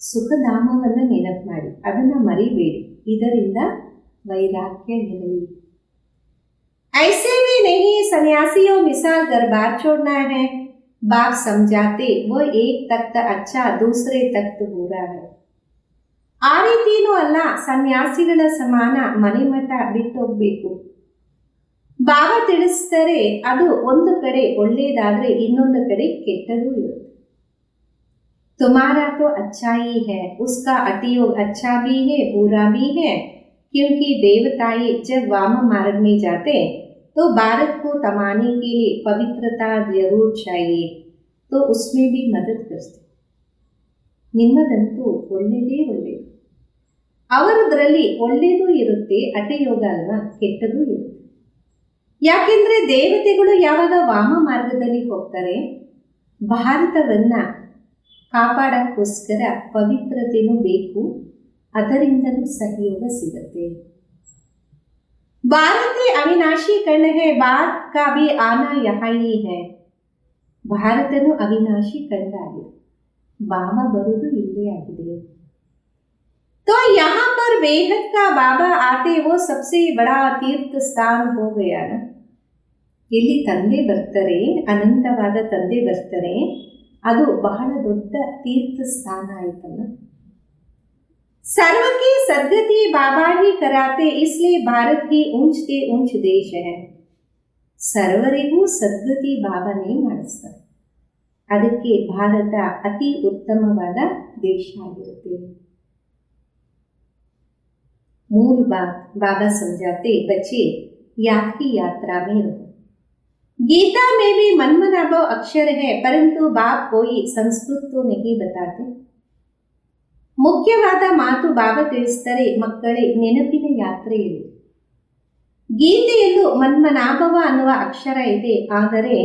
ಸುಖಧಾಮವನ್ನು ನೆನಪು ಮಾಡಿ, ಅದನ್ನು ಮರಿಬೇಡಿ, ಇದರಿಂದ ವೈರಾಗ್ಯ ಇರಲಿ. ऐसे भी नहीं सन्यासियों मिसाल घर बार छोड़ना है, बाप समझाते वो एक तख्त अच्छा दूसरे तख्त बुरा है. ಆ ರೀತಿಯೂ ಅಲ್ಲ, ಸನ್ಯಾಸಿಗಳ ಸಮಾನ ಮನೆ ಮಠ ಬಿಟ್ಟೋಗ್ಬೇಕು. ಬಾಬಾ ತಿಳಿಸ್ತಾರೆ, ಅದು ಒಂದು ಕಡೆ ಒಳ್ಳೆಯದಾದ್ರೆ ಇನ್ನೊಂದು ಕಡೆ ಕೆಟ್ಟದೂ ಇರುತ್ತೆ. तुम्हारा तो अच्छा ही है, उसका अतियोग अच्छा भी है बुरा भी है, क्योंकि देवताएं जब वाम मार्ग में जाते तो भारत को तमाने के लिए पवित्रता जरूर चाहिए, तो उसमें भी मदद करते. ನಿಮ್ಮದಂತೂ ಒಳ್ಳೆಯದೇ ಒಳ್ಳೆಯದು, ಅವರದ್ರಲ್ಲಿ ಒಳ್ಳೆಯದೂ ಇರುತ್ತೆ, ಅಟಯೋಗ ಅಲ್ವಾ, ಕೆಟ್ಟದೂ ಇರುತ್ತೆ. ಯಾಕೆಂದ್ರೆ ದೇವತೆಗಳು ಯಾವಾಗ ವಾಮ ಮಾರ್ಗದಲ್ಲಿ ಹೋಗ್ತಾರೆ, ಭಾರತವನ್ನ ಕಾಪಾಡಕ್ಕೋಸ್ಕರ ಪವಿತ್ರತೆನೂ ಬೇಕು, ಅದರಿಂದಲೂ ಸಹಯೋಗ ಸಿಗುತ್ತೆ. ಭಾರತ ಅವಿನಾಶಿ ಕಣ ಹೈ, ಬಾತ್ ಕಾ ಭಿ ಆನಾ ಯಹಾ ಹಿ ಹೈ. ಭಾರತನು ಅವಿನಾಶಿ ಕಂಡ ಆಗಿದೆ, ಬಾಬಾ ಬರುವುದು ಇಲ್ಲೇ ಆಗಿದೆ. तो यहाँ पर बेहद का बाबा आते, वो सबसे बड़ा तीर्थ स्थान हो गया ना. ಇಲ್ಲಿ ತಂದೆ ಬರ್ತಾರೆ, ಅನಂತವಾದ ತಂದೆ ಬರ್ತಾರೆ, ಅದು ಬಹಳ ದೊಡ್ಡ ತೀರ್ಥ ಸ್ಥಾನ ಆಯ್ತಲ್ಲ. ಸರ್ವಕ್ಕೆ ಸದ್ಗತಿ ಬಾಬಾ ಹಿ ಕರಾತೆ, ಇಸ್ಲಿಯೇ ಭಾರತ ಹಿ ಊಂಚತೆ ಊಂಚ ದೇಶ ಹೈ. ಸರ್ವರಿಗೂ ಸದ್ಗತಿ ಬಾಬಾನೇ ಮಾಡಿಸ್ತಾರೆ, ಅದಕ್ಕೆ ಭಾರತ ಅತಿ ಉತ್ತಮವಾದ ದೇಶ ಆಗಿರುತ್ತೆ. मूल बात बाबा समझाते, बच्चे याद की यात्रा में रहो. गीता में भी मनमनाभव अक्षर है, परंतु बाप कोई संस्कृत तो नहीं बताते. ಮುಖ್ಯವಾದ ಮಾತು ಬಾಬಾ ತಿಳಿಸ್ತಾರೆ, ಮಕ್ಕಳೇ ನೆನಪಿನ ಯಾತ್ರೆಯಲ್ಲಿ. ಗೀತೆಯಲ್ಲೂ ಮನ್ಮನಾಭವ ಅನ್ನುವ ಅಕ್ಷರ ಇದೆ, ಆದರೆ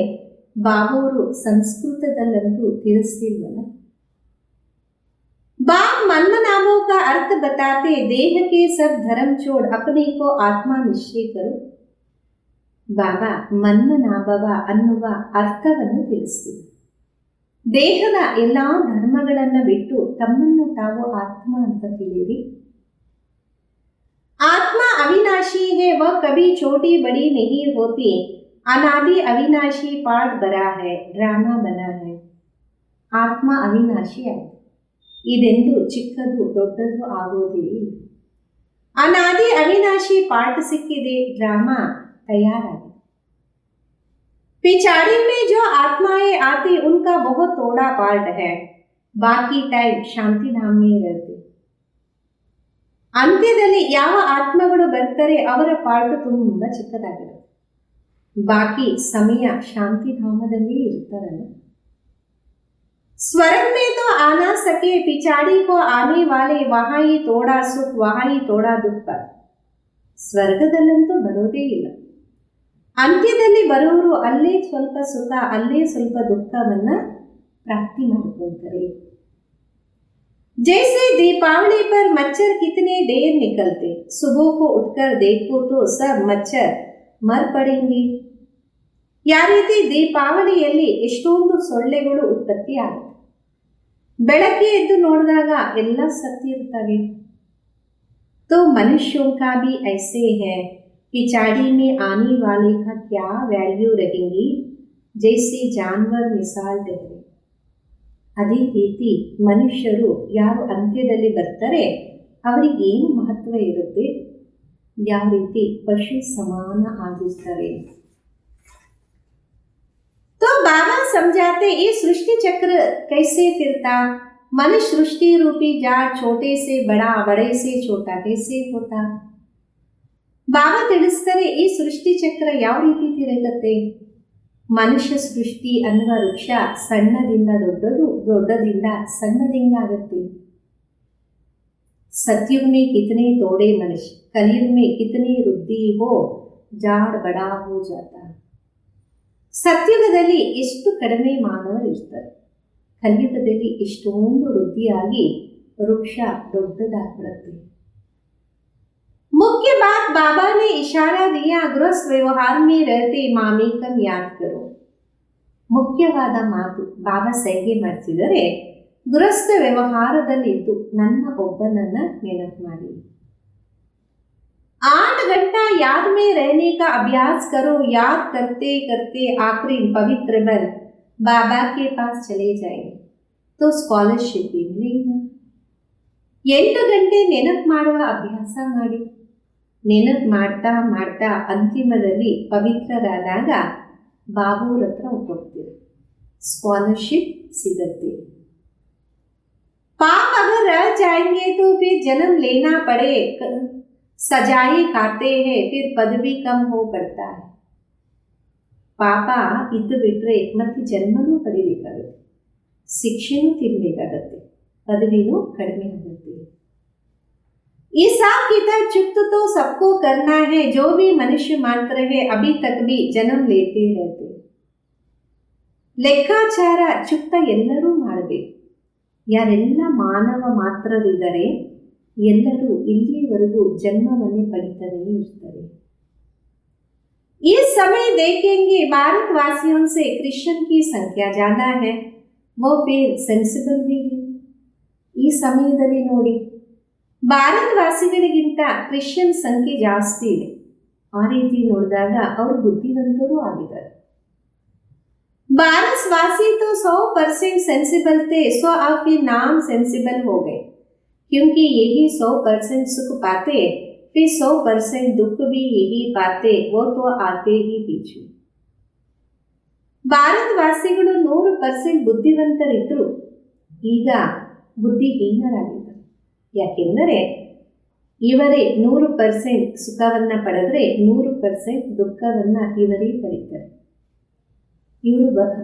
ಬಾಬಾವರು ಸಂಸ್ಕೃತದಲ್ಲಂತೂ ತಿಳಿಸ್ತಿಲ್ವಲ್ಲ. बाप मनमनाभव का अर्थ बताते, देह के सब धर्म छोड़ अपने को आत्मा निश्चय करो. ಬಾಬಾ ಮನ್ಮನಾಭವ ಅನ್ನುವ ಅರ್ಥವನ್ನು ತಿಳಿಸ್ತೀವಿ. ದೇಹದ ಎಲ್ಲಾ ಧರ್ಮಗಳನ್ನ ಬಿಟ್ಟು ತಮ್ಮನ್ನ ತಾವು ಆತ್ಮ ಅಂತ ತಿಳಿಯಿರಿ. ಆತ್ಮ ಅವಿನಾಶಿ है, वह कभी छोटी बड़ी नहीं होती. अनादि अविनाशी पाठ बरा है, ड्रामा बना है. ಆತ್ಮ ಅವಿನಾಶಿ ಆಗಿದೆ, ಇದೆಂದು ಚಿಕ್ಕದು ದೊಡ್ಡದು ಆಗೋದೇ ಇಲ್ಲ. ಅನಾದಿ ಅವಿನಾಶಿ ಪಾಠ ಸಿಕ್ಕಿದೆ, ಡ್ರಾಮಾ ತಯಾರಾಗಿದೆ. पिछाड़ी में जो आत्माएं आती उनका बहुत थोड़ा पार्ट है, बाकी टाइम ಶಾಂತಿ ಧಾಮ में रहते. ಅಂತ್ಯದಲ್ಲಿ ಯಾವ ಆತ್ಮಗಳು ಬರ್ತಾರೆ ಅವರ ಪಾರ್ಟ್ ತುಂಬಾ ಚಿಕ್ಕದಾಗಿರುತ್ತೆ, ಬಾಕಿ ಸಮಯ ಶಾಂತಿಧಾಮದಲ್ಲಿ ಇರ್ತಾರಲ್ಲ. स्वर्ग में तो आ ना सके, पिछाड़ी को आने वाले वहां ही थोड़ा सुख वहां ही थोड़ा दुख. ಸ್ವರ್ಗದಲ್ಲಂತೂ ಬರೋದೇ ಇಲ್ಲ, ಅಂತ್ಯದಲ್ಲಿ ಬರೋರು ಅಲ್ಲೇ ಸ್ವಲ್ಪ ಸುಖ ಅಲ್ಲೇ ಸ್ವಲ್ಪ ದುಃಖವನ್ನ ಪ್ರಾಪ್ತಿ ಮಾಡಿಕೊಳ್ತಾರೆ. जैसे दीपावली पर मच्छर कितने ढेर निकलते, सुबह को उठकर देखो तो सब मच्छर मर पड़ेंगे. ಯಾವ ರೀತಿ ದೀಪಾವಳಿಯಲ್ಲಿ ಎಷ್ಟೊಂದು ಸೊಳ್ಳೆಗಳು ಉತ್ಪತ್ತಿ ಆಗುತ್ತೆ, ಬೆಳಗ್ಗೆ ಎದ್ದು ನೋಡಿದಾಗ ಎಲ್ಲ ಸತ್ತಿರ್ತವೆ. तो मनुष्यों का भी ऐसे है, पिछाड़ी में आने वाले का क्या वैल्यू रहेंगी, जैसे जानवर मिसाल ठहरे. ಅದೇ ರೀತಿ ಮನುಷ್ಯರು ಯಾರು ಅಂತ್ಯದಲ್ಲಿ ಬರ್ತಾರೆ ಅವರಿಗೇನು ಮಹತ್ವ ಇರುತ್ತೆ, ಯಾವ ರೀತಿ ಪಶು ಸಮಾನ ಆಗಿರ್ತಾರೆ. तो बाबा समझाते, ये सृष्टि चक्र कैसे फिरता, मनुष्य सृष्टि रूपी जाड़ छोटे से बड़ा बड़े से छोटा कैसे होता. ಬಾಬಾ ತಿಳಿಸ್ತಾರೆ, ಈ ಸೃಷ್ಟಿ ಚಕ್ರ ಯಾವ ರೀತಿ ತಿರುಗುತ್ತೆ. ಮನುಷ್ಯ ಸೃಷ್ಟಿ ಅನ್ನುವ ವೃಕ್ಷ ಸಣ್ಣದಿಂದ ದೊಡ್ಡದು, ದೊಡ್ಡದಿಂದ ಸಣ್ಣದಿಂಗಾಗುತ್ತೆ. सतयुग में कितने तोड़े मनुष्य, कलयुग में कितनी वृद्धि हो, जाड़ बड़ा हो जाता. ಸತ್ಯುಗದಲ್ಲಿ ಎಷ್ಟು ಕಡಿಮೆ ಮಾನವರು ಇರ್ತಾರೆ, ಕಲಿಯುಗದಲ್ಲಿ ಎಷ್ಟೊಂದು ವೃದ್ಧಿಯಾಗಿ ವೃಕ್ಷ ದೊಡ್ಡದಾಗ್ಬಿಡುತ್ತೆ. मुख्य बात बाबा ने इशारा दिया, गृहस्थ व्यवहार में रहते मामेकम याद करो. ಮುಖ್ಯವಾದ ಮಾತು ಬಾಬಾ ಸೈಗೆ ಮಾಡಿಸಿದರೆ, ಗೃಹಸ್ಥ ವ್ಯವಹಾರದಲ್ಲಿದ್ದು ನನ್ನ ಒಬ್ಬನನ್ನ ನೆನಪು ಮಾಡಿ. 8 घंटा याद में रहने का अभ्यास करो, याद करते करते आखिरी पवित्र बन बाबा के पास चले जाएंगे तो स्कॉलरशिप भी मिलेगा. 8 ಗಂಟೆ ನೆನಪು ಮಾಡುವ ಅಭ್ಯಾಸ ಮಾಡಿ. ನೆನಪು ಮಾಡ್ತಾ ಮಾಡ್ತಾ ಅಂತಿಮದಲ್ಲಿ ಪವಿತ್ರರಾದಾಗ ಬಾಬೂರ ಹತ್ರ ಹೋಗ್ತೀರಿ, ಸ್ಕಾಲರ್ಶಿಪ್ ಸಿಗತ್ತೆ. पाप अगर रह जाएंगे तो फिर जन्म लेना पड़े, सजाए खाते हैं, फिर पद भी कम हो पड़ता है. ಪಾಪ ಇದ್ದು ಬಿಟ್ರೆ ಮತ್ತೆ ಜನ್ಮನೂ ಪಡಿಬೇಕಾಗುತ್ತೆ, ಶಿಕ್ಷೆನೂ ತಿನ್ಬೇಕಾಗತ್ತೆ, ಪದವಿನೂ ಕಡಿಮೆ ಆಗುತ್ತೆ. हिसाब किताब चुप्त तो सबको करना है, जो भी मनुष्य मात्र है अभी तक भी जन्म लेते रहते. ಲೆಕ್ಕಾಚಾರ ಚುಪ್ತ ಎಲ್ಲರೂ ಮಾಡಬೇಕು. ಯಾರೆಲ್ಲ ಮಾನವ ಮಾತ್ರರಿದ್ದಾರೆ ಎಲ್ಲರೂ ಇಲ್ಲಿವರೆಗೂ ಜನ್ಮವನ್ನೇ ಪಡಿತಾನೇ ಇರ್ತಾರೆ. इस समय देखेंगे भारतवासियों से क्रिश्चियन की संख्या ज्यादा है, वो फिर सेंसिबल भी है. ಈ ಸಮಯದಲ್ಲಿ ನೋಡಿ, ಭಾರತವಾಸಿಗಳಿಗಿಂತ ಕ್ರಿಶ್ಚಿಯನ್ ಸಂಖ್ಯೆ ಜಾಸ್ತಿ ಇದೆ. ಆ ರೀತಿ ನೋಡಿದಾಗ ಅವರು ಬುದ್ಧಿವಂತರೂ ಆಗಿದ್ದಾರೆ. भारतवासी तो 100% सेंसिबल थे, सो अब फिर नाम सेंसिबल हो गए, क्योंकि यही 100% सुख पाते, फिर 100% दुख भी यही पाते, वो तो आते ही पीछे. ಭಾರತವಾಸಿಗಳು 100% ಬುದ್ಧಿವಂತರಿದ್ರು, ಈಗ ಬುದ್ಧಿಹೀನರಾಗಿದ್ದಾರೆ. ಯಾಕೆಂದರೆ ಇವರೇ 100% ಸುಖವನ್ನ ಪಡೆದ್ರೆ 100% ದುಃಖವನ್ನ ಇವರೇ ಪಡಿತಾರೆ.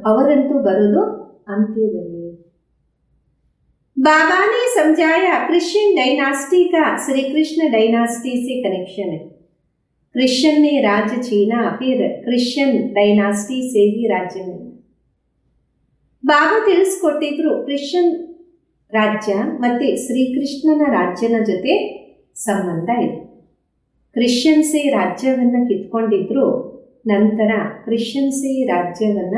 ಅವರಂತೂ ಬರೋದು ಅಂತ್ಯದಲ್ಲಿ. बाबा ने समझाया क्रिश्चियन डायनास्टी का श्री कृष्ण डायनास्टी से कनेक्शन है. क्रिश्चियन ने राज्य छीना, फिर क्रिश्चियन डायनास्टी से ही राज्य मिला. ಬಾಬಾ ತಿಳಿಸ್ಕೊಟ್ಟಿದ್ರು, ಕ್ರಿಶ್ಚಿಯನ್ ರಾಜ್ಯ ಮತ್ತೆ ಶ್ರೀಕೃಷ್ಣನ ರಾಜ್ಯನ ಜೊತೆ ಸಂಬಂಧ ಇದೆ. ಕ್ರಿಶ್ಚಿಯನ್ಸೇ ರಾಜ್ಯವನ್ನು ಕಿತ್ಕೊಂಡಿದ್ರು, ನಂತರ ಕ್ರಿಶ್ಚಿಯನ್ಸೇ ರಾಜ್ಯವನ್ನ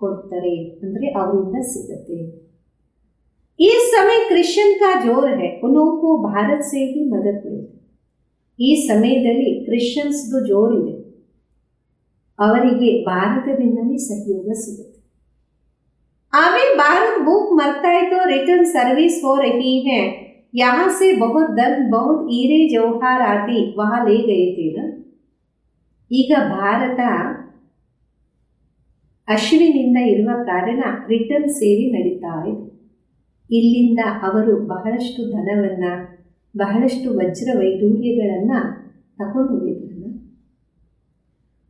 ಕೊಡ್ತಾರೆ, ಅಂದರೆ ಅವರಿಂದ ಸಿಗುತ್ತೆ. इस समय क्रिश्चियन का जोर है, उनको भारत से ही मदद मिलती. ಈ ಸಮಯದಲ್ಲಿ ಕ್ರಿಶ್ಚಿಯನ್ಸ್ದು ಜೋರ್ ಇದೆ, ಅವರಿಗೆ ಭಾರತದಿಂದಲೇ ಸಹಯೋಗ ಸಿಗುತ್ತೆ. अभी भारत भूख मरता है तो रिटर्न सर्विस हो रही है, यहाँ से बहुत धन बहुत हीरे जवाहर आदि वहाँ ले गए थे ना. ಈಗ ಭಾರತ ಅಶ್ವಿನಿಂದ ಇರುವ ಕಾರಣ ರಿಟರ್ನ್ ಸೇವೆ ನಡೀತಾ ಇದೆ. ಇಲ್ಲಿಂದ ಅವರು ಬಹಳಷ್ಟು ಧನವನ್ನ, ಬಹಳಷ್ಟು ವಜ್ರ ವೈಡೂರ್ಯಗಳನ್ನ ತಗೊಂಡು ಹೋಗಿದ್ರಲ್ಲ.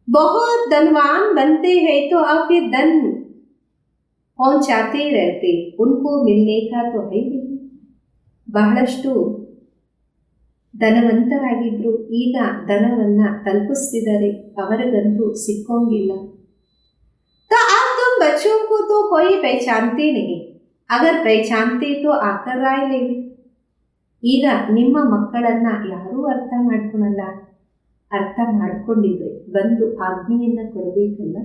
ಬಹುತ್ ಧನವಾನ್ बनते हैं तो अब फिर धन पहुंचाते रहते, उनको मिलने का तो है ही. ಬಹಳಷ್ಟು ಧನವಂತರಾಗಿದ್ರು, ಈಗ ಧನವನ್ನ ತಲುಪಿಸ್ತಿದ್ದಾರೆ, ಅವರಿಗಂತೂ ಸಿಕ್ಕೋಂಗಿಲ್ಲ. तो अब तुम बच्चों को तो कोई पहचानते नहीं, अगर पहचानते तो आकर राय लेवे. ಈಗ ನಿಮ್ಮ ಮಕ್ಕಳನ್ನ ಯಾರೂ ಅರ್ಥ ಮಾಡ್ಕೊಳಲ್ಲ, ಅರ್ಥ ಮಾಡ್ಕೊಂಡಿದ್ರೆ ಬಂದು ಆಜ್ಞೆಯನ್ನ ಕೊಡಬೇಕಲ್ಲ.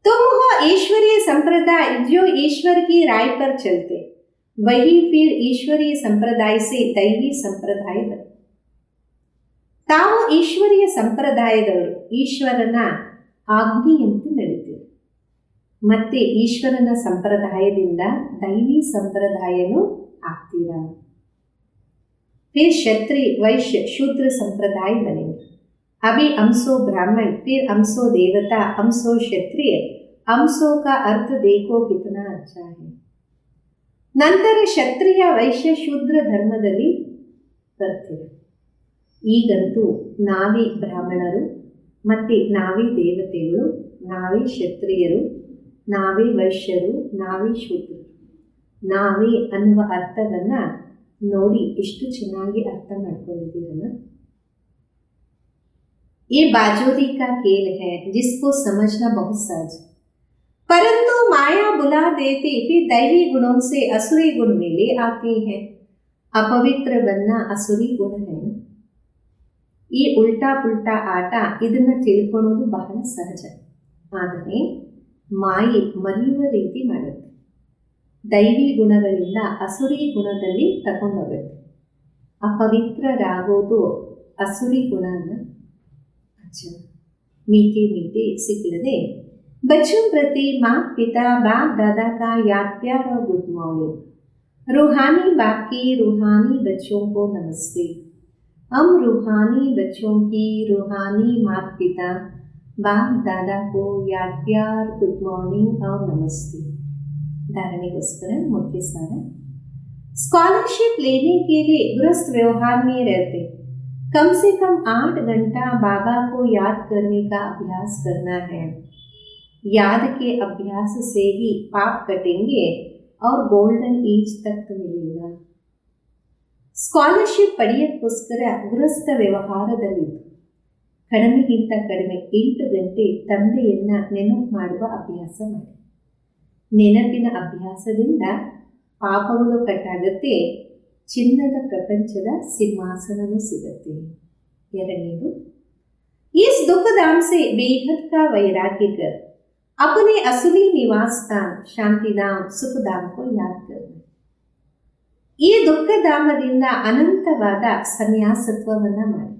तुम हो ईश्वरीय संप्रदाय, जो ईश्वर की राय पर चलते, वही फिर ईश्वरीय संप्रदाय से दैवी संप्रदाय बने. ತಾವು ಈಶ್ವರೀಯ ಸಂಪ್ರದಾಯದವರು, ಈಶ್ವರನ ಆಜ್ಞೆಯಂತೆ ನಡೀತೀರಿ, ಮತ್ತೆ ಈಶ್ವರನ ಸಂಪ್ರದಾಯದಿಂದ ದೈವಿ ಸಂಪ್ರದಾಯನೂ ಆಗ್ತೀರಾ. फिर क्षत्रिय वैश्य शूद्र संप्रदाय बनेंगे. अभी हमसो ब्राह्मण, फिर हमसो देवता, हमसो क्षत्रिय. हमसो का अर्थ देखो कितना अच्छा है. ನಂತರ ಕ್ಷತ್ರಿಯ ವೈಶ್ಯ ಶೂದ್ರ ಧರ್ಮದಲ್ಲಿ ಬರ್ತೀರ. ಈಗಂತೂ ನಾವೇ ಬ್ರಾಹ್ಮಣರು, ಮತ್ತೆ ನಾವೇ ದೇವತೆಗಳು, ನಾವೇ ಕ್ಷತ್ರಿಯರು, ನಾವೇ ವೈಶ್ಯರು, ನಾವೇ ಶೂದ್ರರು, ನಾವೇ ಅನ್ನುವ ಅರ್ಥವನ್ನ ನೋಡಿ ಎಷ್ಟು ಚೆನ್ನಾಗಿ ಅರ್ಥ ಮಾಡ್ಕೊಂಡಿದ್ದೀರಲ್ಲ. ये बाजोरी का खेल है जिसको समझना बहुत सहज, परंतु माया बुला देती, फिर दैवी गुणों से असुरी गुण में ले आती है. अपवित्र बनना असुरी गुण है. ಈ ಉಲ್ಟಾ ಪುಲ್ಟಾ ಆಟ ಇದನ್ನ ತಿಳ್ಕೊಳ್ಳೋದು ಬಹಳ ಸಹಜ, ಆದರೆ ಮಾಯೆ ಮರೆಯುವ ರೀತಿ ಮಾಡುತ್ತೆ. ದೈವಿ ಗುಣಗಳಿಂದ ಅಸುರಿ ಗುಣದಲ್ಲಿ ತಗೊಂಡೋಗುತ್ತೆ. ಅಪವಿತ್ರರಾಗೋದು ಅಸುರಿ ಗುಣ ಅಲ್ಲ. मीठे मीठे सिकलदे बच्चों प्रति माँ पिता बाप दादा का याद प्यार और गुड मॉर्निंग। रूहानी बाप की रूहानी बच्चों को नमस्ते। हम रूहानी बच्चों की रूहानी माता पिता बाप दादा को याद प्यार गुड मॉर्निंग और नमस्ते। धारणेಗೋಸ್ಕರ मुख्य सार। स्कॉलरशिप लेने के लिए गृहस्थ व्यवहार में रहते कम से कम 8 घंटा बाबा को याद करने का अभ्यास करना है। याद के अभ्यास से ही पाप कटेंगे और गोल्डन एज तक मिलेगा। ಸ್ಕಾಲರ್ಶಿಪ್ ಪಡೆಯಕ್ಕೋಸ್ಕರ ಗೃಹಸ್ಥ ವ್ಯವಹಾರದಲ್ಲಿದ್ದು ಕಡಿಮೆಗಿಂತ ಕಡಿಮೆ 8 ಗಂಟೆ ತಂದೆಯನ್ನ ನೆನಪು ಮಾಡುವ ಅಭ್ಯಾಸ ಮಾಡಿ. ನೆನಪಿನ ಅಭ್ಯಾಸದಿಂದ ಪಾಪಗಳು ಕಟ್ಟಾಗತ್ತೆ, ಚಿನ್ನದ ಪ್ರಪಂಚದ ಸಿಂಹಾಸನವೂ ಸಿಗತ್ತೆ. ಎರಡನೇದು, इस दुख धाम से बेहद का वैराग्य कर अपने असली निवास स्थान शांति धाम सुख धाम को याद करना. ಈ ದುಃಖಧಾಮದಿಂದ ಅನಂತವಾದ ಸನ್ಯಾಸತ್ವವನ್ನು ಮಾಡಿ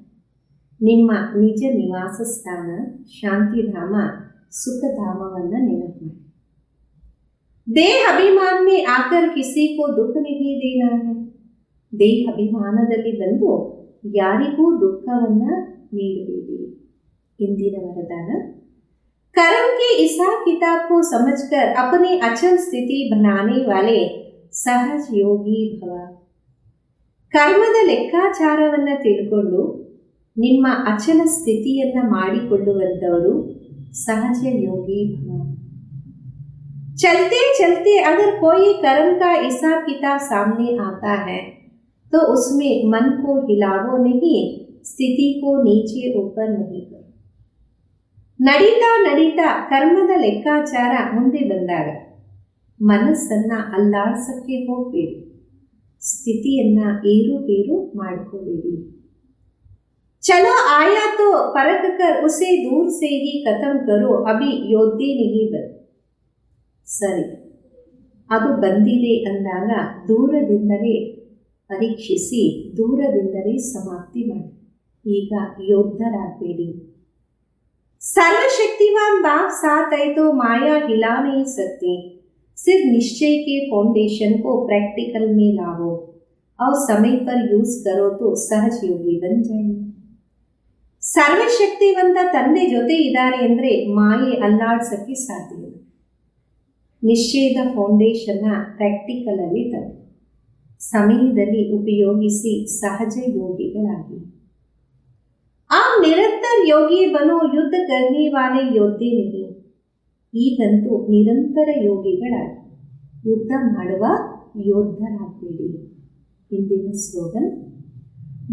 ನಿಮ್ಮ ನಿಜ ನಿವಾಸ ಸ್ಥಾನ ಶಾಂತಿಧಾಮ ಸುಖಧಾಮವನ್ನು ನೆನಪು ಮಾಡಿ. ದೇಹ ಅಭಿಮಾನ में आकर किसी को दुख नहीं देना है. ದೇಹ ಅಭಿಮಾನದಲ್ಲಿ ಬಂದು ಯಾರಿಗೂ ದುಃಖವನ್ನ ನೀಡಬೇಡಿ. ಇಂದಿನ ವರದಾನ, कर्म के हिसाब किताब को समझकर अपनी अचल स्थिति बनाने वाले ಸಹಜ ಯೋಗಿ ಭವ. ಕರ್ಮದ ಲೆಕ್ಕಾಚಾರವನ್ನು ತಿಳ್ಕೊಂಡು ನಿಮ್ಮ ಅಚಲ ಸ್ಥಿತಿಯನ್ನು ಮಾಡಿಕೊಳ್ಳುವಂಥವರು ಸಹಜ ಯೋಗಿ ಭವ. चलते चलते अगर कोई कर्म का हिसाब किताब सामने आता है तो उसमें मन को हिलावो नहीं, स्थिति को नीचे ऊपर नहीं करो. ನಡೀತಾ ನಡೀತಾ ಕರ್ಮದ ಲೆಕ್ಕಾಚಾರ ಮುಂದೆ ಬಂದಾಗ ಮನಸ್ಸನ್ನ ಅಲ್ಲಾಡ್ಸಕ್ಕೆ ಹೋಗಬೇಡಿ, ಸ್ಥಿತಿಯನ್ನ ಏರುಪೇರು ಮಾಡ್ಕೋಬೇಡಿ. ಚಲೋ ಆಯಾ ತೋ ಪರಖ ಕರ್ ಉಸೆ ದೂರ ಸೇ ಹಿ ಖತಮ್ ಕರೋ, ಅಭಿ ಯೋಧೆ नहीं ಬನ್. ಸರಿ, ಅದು ಬಂದಿದೆ ಅಂದಾಗ ದೂರದಿಂದಲೇ ಪರೀಕ್ಷಿಸಿ, ದೂರದಿಂದಲೇ ಸಮಾಪ್ತಿ ಮಾಡಿ. ಈಗ ಯೋಧರಾಗಬೇಡಿ. सर्वशक्तिमान बाप साथ है तो माया हिला नहीं सकती. सिर्फ निश्चय के फाउंडेशन को प्रैक्टिकल में लाओ और समय पर यूज करो तो सहज योगी बन जाएंगे. ಸರ್ವಶಕ್ತಿವಂತ ತಂದೆ ಜೊತೆ ಇದ್ದಾರೆ ಅಂದರೆ ಮಾಯೆ ಅಲ್ಲಾಡ್ಸಕ್ಕೆ ಸಾಧ್ಯ ಇಲ್ಲ. ನಿಶ್ಚಯದ ಫೌಂಡೇಶನ್ನ ಪ್ರಾಕ್ಟಿಕಲ್ ಅಲ್ಲಿ ತಂದು ಸಮಯದಲ್ಲಿ ಉಪಯೋಗಿಸಿ ಸಹಜ ಯೋಗಿಗಳಾಗಿ. आप निरंतर योगी बनो, युद्ध करने वाले योद्धे नहीं. ಈಗಂತೂ ನಿರಂತರ ಯೋಗಿಗಳಾಗಿ ಯುದ್ಧ ಮಾಡುವ ಯೋಧರಾಗಬೇಡಿ. ಇಂದಿನ ಸ್ಲೋಗನ್,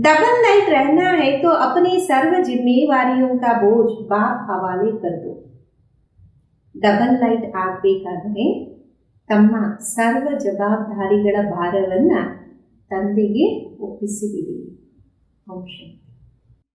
डबल लाइट रहना है तो अपनी सर्व जिम्मेवारियों का बोझ बाप हवाले कर दो. ಡಬಲ್ ಲೈಟ್ ಆಗಬೇಕಾದರೆ ತಮ್ಮ ಸರ್ವ ಜವಾಬ್ದಾರಿಗಳ ಭಾರವನ್ನು ತಂದೆಗೆ ಒಪ್ಪಿಸಿಬಿಡಿ. ಓಂ ಶಾಂತಿ.